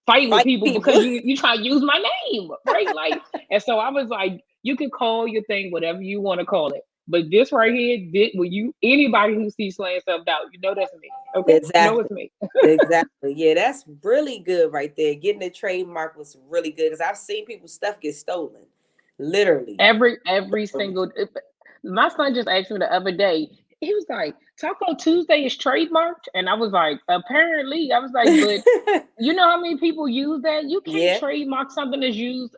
fighting with Fight people people. because you try to use my name, right? Like, and so I was like, you can call your thing whatever you want to call it, but this right here, when you anybody who sees slaying self doubt, you know that's me, okay? You know Exactly. it's me. Exactly. Yeah, that's really good right there. Getting the trademark was really good because I've seen people's stuff get stolen. Literally. Every single my son just asked me the other day. He was like, Taco Tuesday is trademarked. And I was like, apparently. I was like, but you know how many people use that? You can't Yeah. trademark something that's used.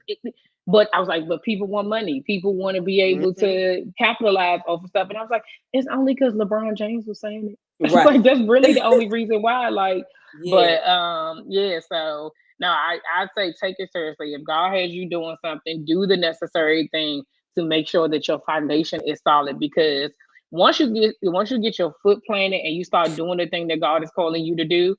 But I was like, but people want money. People want to be able Hmm. to capitalize off of stuff. And I was like, it's only because LeBron James was saying it. Right. Like that's really the only reason why. Like, Yeah. but yeah, so no, I'd say take it seriously. If God has you doing something, do the necessary thing to make sure that your foundation is solid, because once you get your foot planted and you start doing the thing that God is calling you to do,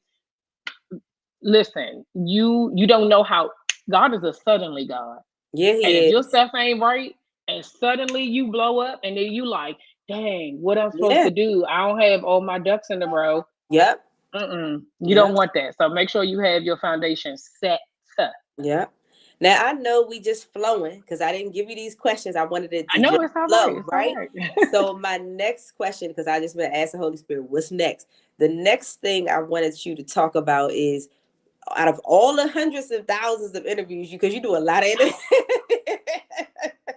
listen, you don't know how God is a suddenly God. Yeah, And he if your is. stuff ain't right and suddenly you blow up and then you like, dang, what I'm supposed Yeah. to do? I don't have all my ducks in a row. Yep. You don't Yep. want that. So make sure you have your foundation set. Yep. Now I know we just flowing because I didn't give you these questions. I wanted it I to know just it's all right. flow, It's all right? right. So my next question, because I just been asking Holy Spirit, what's next? The next thing I wanted you to talk about is out of all the hundreds of thousands of interviews you, because you do a lot of interviews,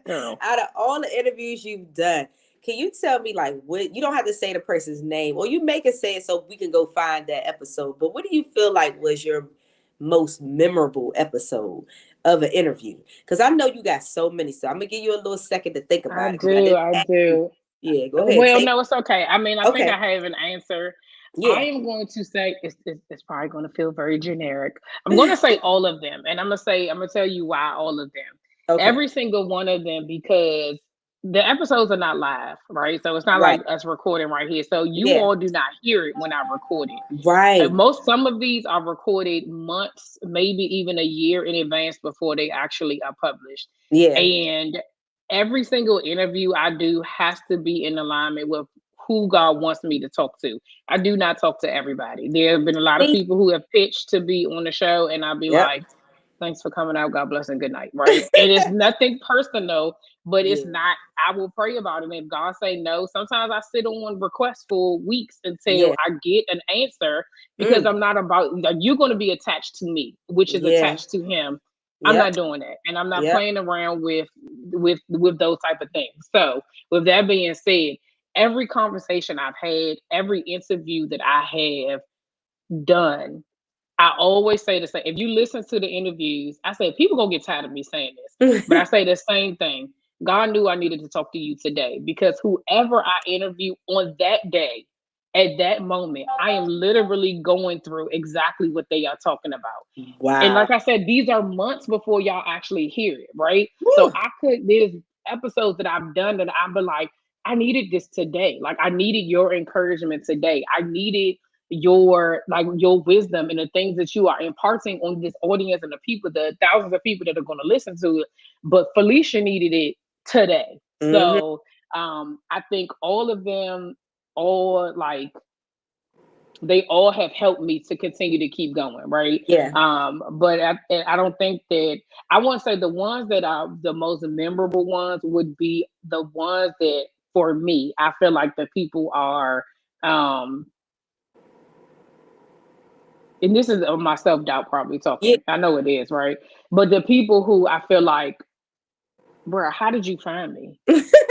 Girl. out of all the interviews you've done, can you tell me like what, you don't have to say the person's name or you make it say it so we can go find that episode, but what do you feel like was your most memorable episode of an interview? Because I know you got so many, so I'm gonna give you a little second to think I about it because I do. didn't I ask you. do. Yeah, go ahead, Well, take. no, it's okay. I mean, I think Okay. I have an answer. I Yeah. am going to say it's probably going to feel very generic. I'm going to say all of them, and I'm going to tell you why all of them. Okay. Every single one of them, because the episodes are not live, right? So it's not like Right. us recording right here. So you Yeah. all do not hear it when I record it. Right. Some of these are recorded months, maybe even a year in advance before they actually are published. Yeah. And every single interview I do has to be in alignment with who God wants me to talk to. I do not talk to everybody. There have been a lot of Me. people who have pitched to be on the show, and I'll be Yep. like, thanks for coming out. God bless and good night. Right. It is nothing personal, but it's Yeah. not, I will pray about it. And if God say no, sometimes I sit on requests for weeks until Yeah. I get an answer, because Mm. I'm not about, like, you're going to be attached to me, which is Yeah. attached to him. I'm Yep. not doing that. And I'm not Yep. playing around with those type of things. So with that being said, every conversation I've had, every interview that I have done, I always say the same. If you listen to the interviews, I say people gonna get tired of me saying this, but I say the same thing. God knew I needed to talk to you today, because whoever I interview on that day, at that moment, I am literally going through exactly what they are talking about. And Wow. like I said, these are months before y'all actually hear it, right? So Woo. I could there's episodes that I've done that I've been like, I needed this today. Like I needed your encouragement today. I needed your wisdom and the things that you are imparting on this audience and the people, the thousands of people that are going to listen to it. But Felicia needed it today. Hmm. So I think all of them, all like they all have helped me to continue to keep going, right? Yeah. But I don't think that I want to say the ones that are the most memorable ones would be the ones that for me, I feel like the people are, um, and this is my self doubt probably Yeah. talking. I know it is, right? But the people who I feel like, bro, how did you find me?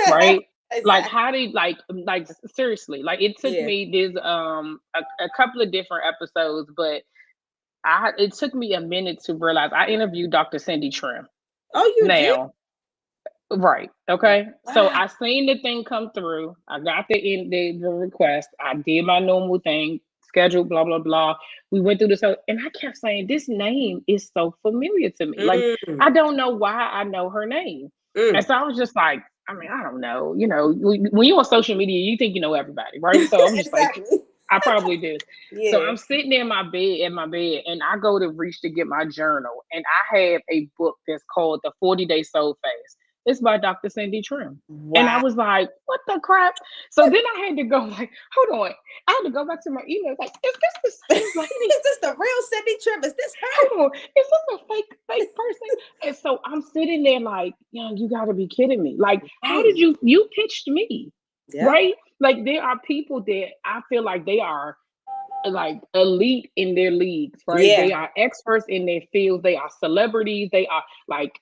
Right? Like Exactly. how did seriously, like it took Yeah. me this a couple of different episodes, but it took me a minute to realize I interviewed Dr. Cindy Trim. Oh, you did? Now, right, okay. So Wow. I seen the thing come through. I got the request. I did my normal thing, scheduled, blah blah blah. We went through this, and I kept saying this name is so familiar to me. Like Mm, I don't know why I know her name, and mm. so I was just like, I mean, I don't know. You know, when you're on social media, you think you know everybody, right? So I'm just like, Exactly. I probably do. So Yeah. I'm sitting in my bed, and I go to reach to get my journal, and I have a book that's called The 40-Day Soul Fast. It's by Dr. Cindy Trim. And I Wow. was like, what the crap? So then I had to go like, hold on. I had to go back to my email. Like, is this the same lady? Is this the real Cindy Tripp? Is this her? Hold on. Is this a fake person? And so I'm sitting there like, yo, you gotta be kidding me. Like, how did Right. you pitched me? Yep. Right? Like there are people that I feel like they are like elite in their leagues, right? They Yeah. are experts in their fields, they are celebrities, they are like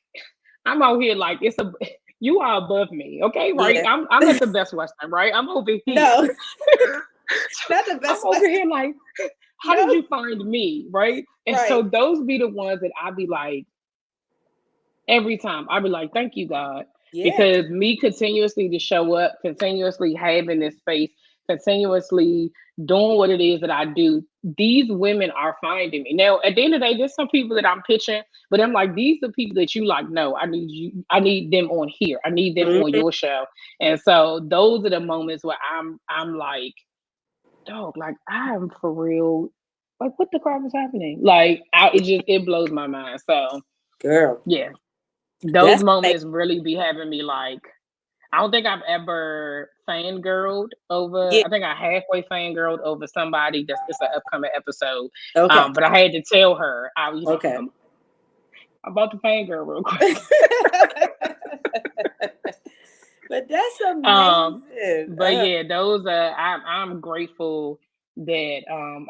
I'm out here like it's a you are above me, okay? Right? Yeah. I'm at the Best Western, right? I'm over here. No, not the I'm best over Western. here like, how did No. you find me? Right? And so Right. those be the ones that I be like, every time I be like, thank you, God. Yeah. Because me continuously to show up, continuously having this space, continuously doing what it is that I do, these women are finding me. Now, at the end of the day, there's some people that I'm pitching, but I'm like, these are people that you like, no, I need you, I need them on here. I need them on Mhm. your show. And so those are the moments where I'm like, dog, like I am for real. Like what the crap is happening? Like it blows my mind. So Girl, yeah, those that's like, moments really be having me like, I don't think I've ever fangirled over. yeah. I think I halfway fangirled over somebody that's it's an upcoming episode. Okay. But I had to tell her I was like, Okay. I'm about to fangirl real quick. But that's um, amazing. but yeah, those I'm grateful that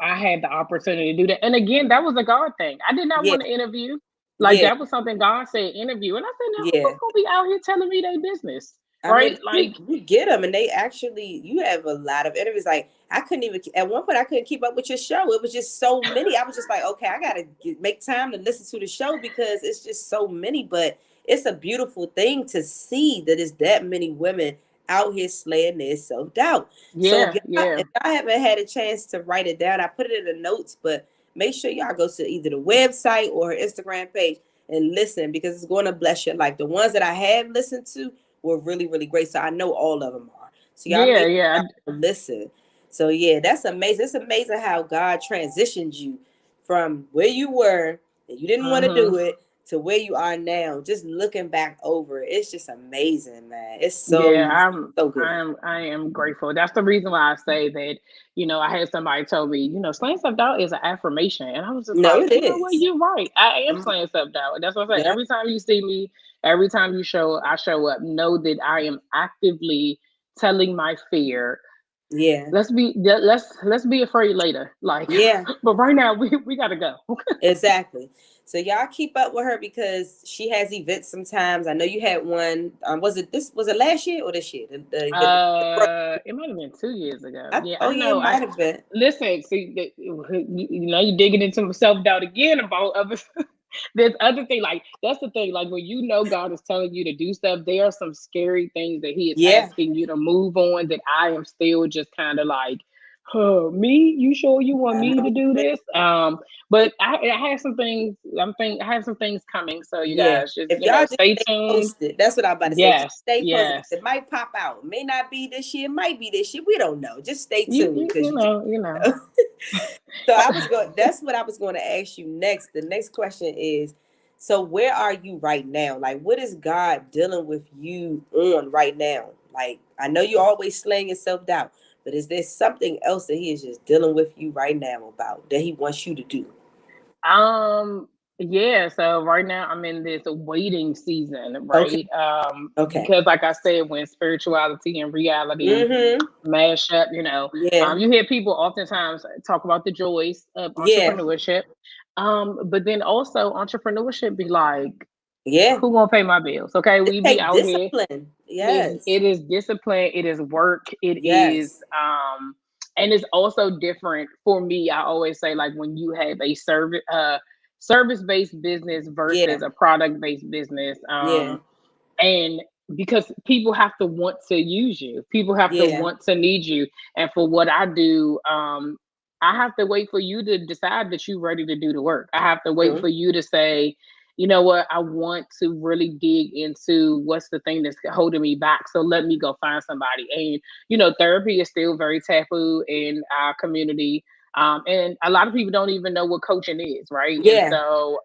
I had the opportunity to do that. And again, that was a God thing. I did not Yeah. want to interview. Like Yeah. that was something God said interview. And I said, now Yeah. who's gonna be out here telling me their business? I mean, Right? Like, you get them, and they actually, you have a lot of interviews. Like, I couldn't even, at one point, I couldn't keep up with your show. It was just so many. I was just like, okay, I got to make time to listen to the show because it's just so many. But it's a beautiful thing to see that it's that many women out here slaying their self doubt. So yeah, yeah. if y'all haven't had a chance to write it down, I put it in the notes, but make sure y'all go to either the website or her Instagram page and listen because it's going to bless your life. The ones that I have listened to, were really, really great. So I know all of them are. So y'all Yeah, make yeah. sure y'all listen. So yeah, that's amazing. It's amazing how God transitioned you from where you were and you didn't want to Hmm. do it to where you are now. Just looking back over it, it's just amazing, man. It's Yeah, so good. I am grateful. That's the reason why I say that, I had somebody tell me, slaying self-doubt is an affirmation. And I was just No, like, it you know what, is. you're right. I am Mhm. slaying self-doubt. And that's what I say. Yeah, Every time you see me, every time I show up, know that I am actively telling my fear, yeah, let's be afraid later. Like, yeah. but right now we gotta go. Exactly. So y'all keep up with her because she has events sometimes. I know you had one. Was it last year or this year? The event. It might have been 2 years ago. Yeah, Oh I yeah, it know. might have been. Listen. See, you're digging into self doubt again about other. There's other thing. Like that's the thing. Like when God is telling you to do stuff, there are some scary things that He is Yeah. asking you to move on. That I am still just kind of like, Me? You sure you want I me know to you do ready. this? But I have some things. I have some things coming. So you Yeah. guys just If y'all just stay stay tuned. posted, that's what I'm about to say. Just Yes, stay posted. yes. It might pop out. May not be this year. Might be this year. We don't know. Just stay You tuned you, because you you just know you know. know. So I was going. That's what I was going to ask you next. The next question is, so where are you right now? Like, what is God dealing with you on right now? Like, I know you always slaying your self doubt, but is there something else that He is just dealing with you right now about that He wants you to do? Um, yeah, so right now I'm in this waiting season, Okay. right? Okay. Because like I said, when spirituality and reality Mm-hmm. mash up, Yeah. you hear people oftentimes talk about the joys of Yeah. entrepreneurship. But then also entrepreneurship be like, Yeah. who gonna pay my bills? Okay, It we be take out here. discipline. It Yes. is discipline, it is work, it is Yes. and it's also different for me. I always say, like, when you have a service-based business Yeah. versus a product-based business, Yeah. and because people have to want to use you, people have to Yeah. want to need you. And for what I do, I have to wait for you to decide that you're ready to do the work. I have to wait Mhm. for you to say, you know what, I want to really dig into what's the thing that's holding me back, so let me go find somebody. And therapy is still very taboo in our community, and a lot of people don't even know what coaching is, right? And Yeah. so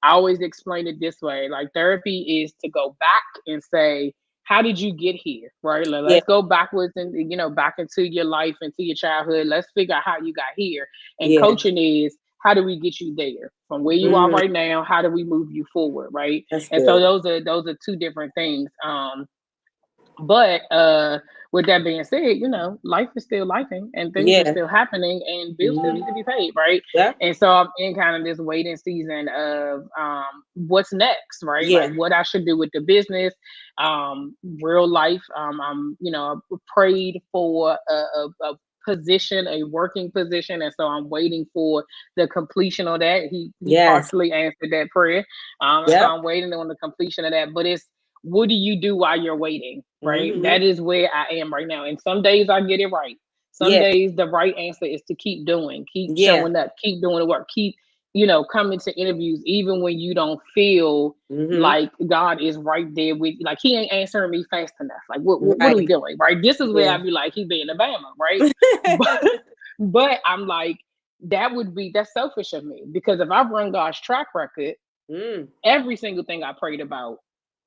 I always explain it this way: like, therapy is to go back and say, how did you get here? Right? Yeah. Let's go backwards and back into your life, into your childhood. Let's figure out how you got here. And Yeah. coaching is, how do we get you there from where you are Mhm. right now? How do we move you forward? Right? That's And so good. those are two different things. But with that being said, life is still lifing and things are Yeah. still happening and bills still Mhm. need to be paid, right? Yeah. And so I'm in kind of this waiting season of what's next, right? Like, Yeah. what I should do with the business, real life. I'm prayed for a position, a working position, and so I'm waiting for the completion of that. He Yes. partially answered that prayer, and so Yep. I'm waiting on the completion of that. But it's, what do you do while you're waiting, right? Mhm. That is where I am right now. And some days I get it right. Some Yeah. days the right answer is to keep doing, keep Yeah. showing up, keep doing the work, keep, coming to interviews, even when you don't feel Mhm. like God is right there with you. Like, he ain't answering me fast enough. Like, what are we Right. doing? Right. This is where Yeah. I'd be like, he being a Bama, right? But but I'm like, that's selfish of me, because if I've run God's track record, Mm. every single thing I prayed about,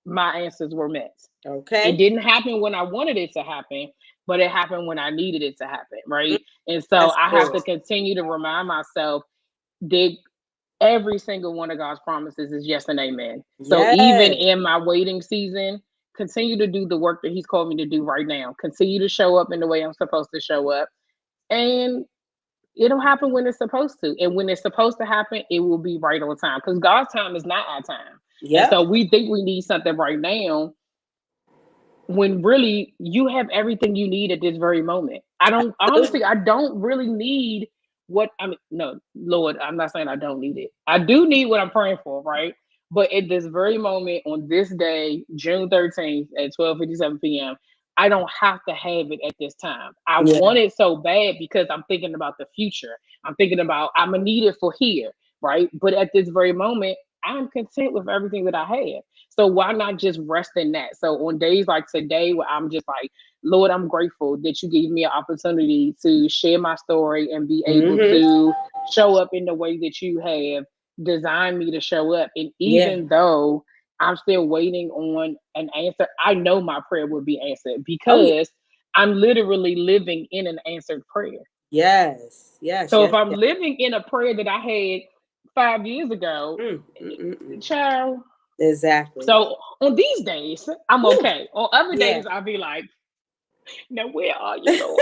my answers were met. It Okay. didn't happen when I wanted it to happen, but it happened when I needed it to happen, Mm. right? And so That's I have good. to continue to remind myself that every single one of God's promises is yes and amen. So even Yes. in my waiting season, continue to do the work that He's called me to do right now. Continue to show up in the way I'm supposed to show up. And it'll happen when it's supposed to. And when it's supposed to happen, it will be right on time, because God's time is not our time. And Yep. so we think we need something right now, when really you have everything you need at this very moment. I don't, Absolutely. honestly, I don't really need what I mean. No, Lord, I'm not saying I don't need it. I do need what I'm praying for, right? But at this very moment, on this day, June 13th at 12:57 p.m., I don't have to have it at this time. I Yeah. want it so bad because I'm thinking about the future. I'm thinking about, I'm gonna need it for here, right? But at this very moment, I'm content with everything that I have. So why not just rest in that? So on days like today, where I'm just like, Lord, I'm grateful that you gave me an opportunity to share my story and be able Mhm. to show up in the way that you have designed me to show up. And Yeah. even though I'm still waiting on an answer, I know my prayer will be answered, Oh yeah. because I'm literally living in an answered prayer. Yes. Yes. So if Yes. I'm Yes. living in a prayer that I had 5 years ago, Mm. Mm. Mm. Mm. child. Exactly. So on these days, I'm Whew. okay. On other Yeah. days, I'll be like, now where are you, Lord?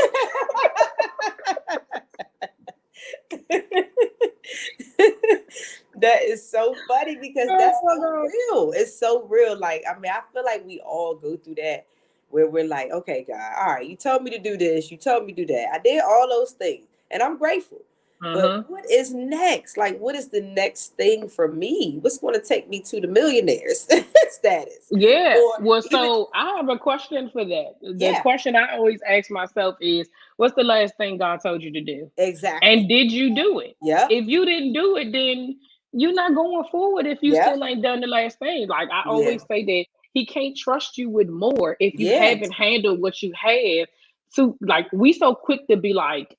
That is so funny because that's Oh my so God. real. It's so real. Like, I mean, I feel like we all go through that where we're like, okay, God, all right, you told me to do this, you told me to do that. I did all those things, and I'm grateful. But Mm-hmm. what is next? Like, what is the next thing for me? What's going to take me to the millionaires status? Yeah. Or Well, even, so I have a question for that. The yeah, question I always ask myself is, what's the last thing God told you to do? exactly. And did you do it? Yep. If you didn't do it, then you're not going forward if you Yep. still ain't done the last thing. Like I Yeah. always say that he can't trust you with more if you Yeah. haven't handled what you have. So like we so quick to be like,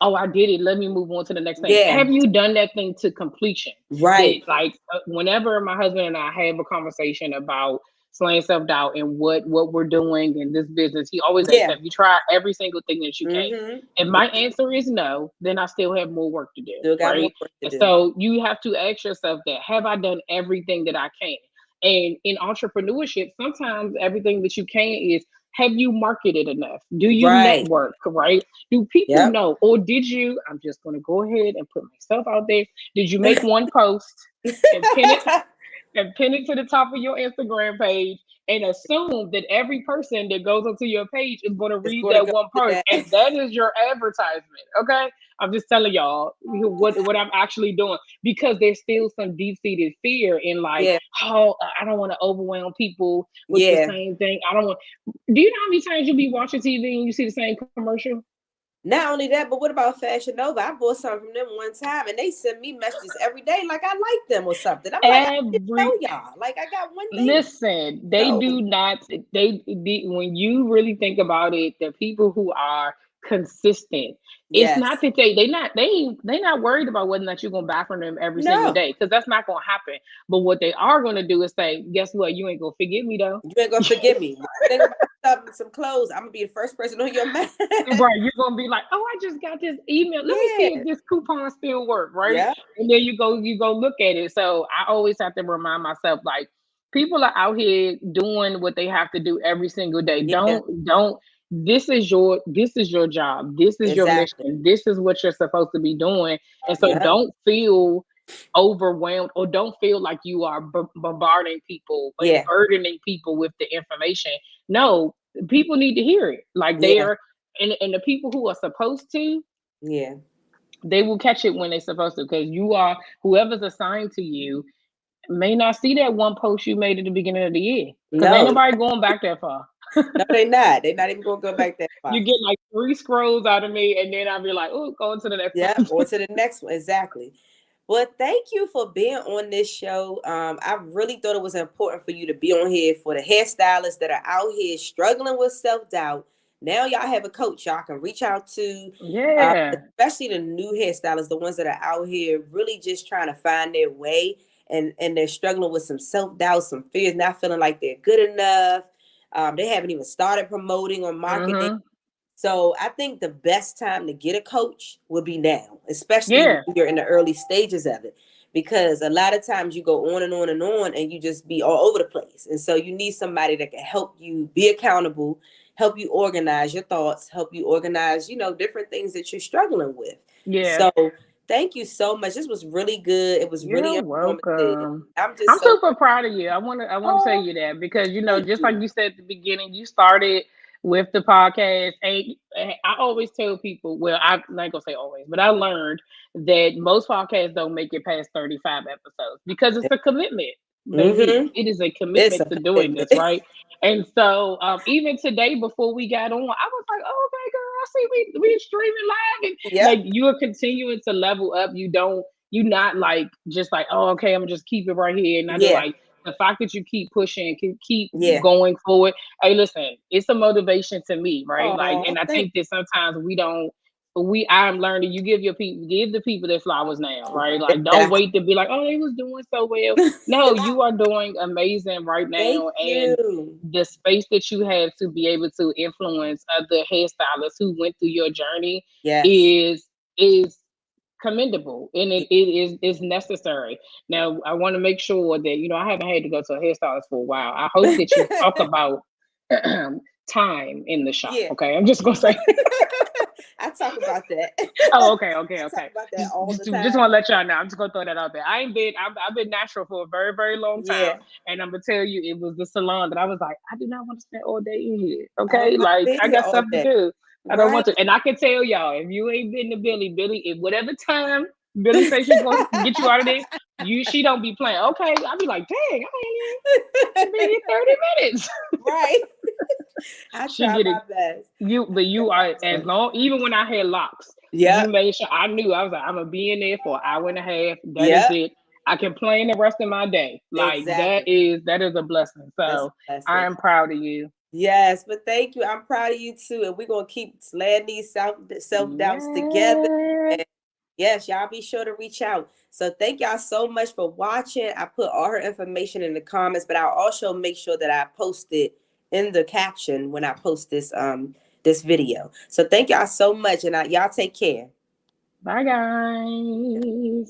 oh, I did it. Let me move on to the next thing. Yeah. Have you done that thing to completion? That Right. like whenever my husband and I have a conversation about slaying self doubt and what we're doing in this business, he always asks, Yeah. "Have you tried every single thing that you can?" If Mm-hmm. my answer is no, then I still have more work to do, Still got more right? work to And do. so you have to ask yourself that: Have I done everything that I can? And in entrepreneurship, sometimes everything that you can is, have you marketed enough? Do you Right. network, right? Do people Yep. know? Or did you, I'm just going to go ahead and put myself out there. Did you make one post and pin it to the top of your Instagram page and assume that every person that goes onto your page is going to It's read going to that go one to post, that. and that is your advertisement. Okay, I'm just telling y'all what I'm actually doing, because there's still some deep seated fear in like, Yeah. oh, I don't want to overwhelm people with the Yeah. same thing. I don't want. Do you know how many times you be watching TV and you see the same commercial? Not only that, but what about Fashion Nova? I bought something from them one time and they send me messages every day like I like them or something. I'm like, I didn't Every tell y'all. Like I got one thing. Listen, they So do not. When you really think about it, the people who are consistent, it's not yes. that they not worried about whether or not you're gonna buy from them every single No. day, because that's not gonna happen. But what they are gonna do is say, guess what? You ain't gonna forget me though. You ain't gonna forget me. When you think about something, some clothes, I'm gonna be the first person on your mind. Right, you're gonna be like, oh, I just got this email. Let me see if Yeah. this coupon still work, right? Yeah. And then you go look at it. So I always have to remind myself, like, people are out here doing what they have to do every single day. Yeah. Don't this is your job. This is your Exactly. mission. This is what you're supposed to be doing. And so Yeah. don't feel overwhelmed, or don't feel like you are bombarding people and Yeah. burdening people with the information. No, people need to hear it. Like they Yeah. are, and the people who are supposed to, Yeah. they will catch it when they're supposed to, because you are, whoever's assigned to you may not see that one post you made at the beginning of the year, because ain't No, nobody going back that far. no, they're not. They're not even gonna go back that far. You get like three scrolls out of me, and then I'll be like, oh, going to the next Yeah, one. on to the next one. Exactly. Well, thank you for being on this show. I really thought it was important for you to be on here for the hairstylists that are out here struggling with self doubt. Now y'all have a coach y'all can reach out to, Yeah, especially the new hairstylists, the ones that are out here really just trying to find their way, and they're struggling with some self doubt, some fears, not feeling like they're good enough. They haven't even started promoting or marketing. mm-hmm. So I think the best time to get a coach would be now, especially when Yeah, you're in the early stages of it. Because a lot of times you go on and on and on and you just be all over the place. And so you need somebody that can help you be accountable, help you organize your thoughts, help you organize, different things that you're struggling with. yeah. So thank you so much. This was really good. It was really You're informative. welcome. I'm I'm just so super proud of you. I want to tell oh, you that, because thank just like you. you said at the beginning, you started with the podcast, and I always tell people, well, I'm not gonna say always, but I learned that most podcasts don't make it past 35 episodes because it's a commitment, baby. Mm-hmm. It is a It's commitment a to doing commitment. this, right? And so, even today before we got on, I was like, oh, okay, girl, I see we streaming live, and like Yep. you are continuing to level up. You not like just like, oh, okay, I'm gonna just keep it right here, and I do Yeah. like the fact that you keep pushing, keep Yeah. going forward. Hey, listen, it's a motivation to me, right? Like, Oh, and I thank think that sometimes we don't. I'm learning. You give the people their flowers now, you. right? Like, don't Exactly. wait to be like, oh, they was doing so well. No, you are doing amazing right Thank now, and you. the space that you have to be able to influence other hairstylists who went through your journey Yes. is commendable, and Yeah. it is necessary. Now I want to make sure that I haven't had to go to a hairstylist for a while. I hope that you talk about time in the shop. Yeah. Okay, I'm just gonna say. I talk about that. Oh, okay, okay, I talk okay. about that Just, all just, the just time. want to let y'all know. I'm just gonna throw that out there. I've been natural for a very, very long time, Yeah. and I'm gonna tell you, it was the salon that I was like, I do not want to spend all day in here. I don't Okay, want to like be I here got all stuff to day. do. I don't want Right. to. And I can tell y'all, if you ain't been to Billy, if whatever time Billy says she's gonna get you out of there, she don't be playing. Okay, I'll be like, dang, I ain't even been here 30 minutes. Right. I She try get it. my best. But I you are as try my best. long. Even when I had locks, you Yep. made sure I knew. I was like, I'm gonna be in there for an hour and a half. That is Yep. it. I can plan the rest of my day. Like Exactly. that is a blessing. That's So the best I thing. am proud of you. Yes, but thank you. I'm proud of you too. And we're gonna keep slaying these self-doubts together. Yeah. And yes, y'all be sure to reach out. So thank y'all so much for watching. I put all her information in the comments, but I'll also make sure that I post it in the caption when I post this video. So thank y'all so much, and y'all take care. Bye, guys.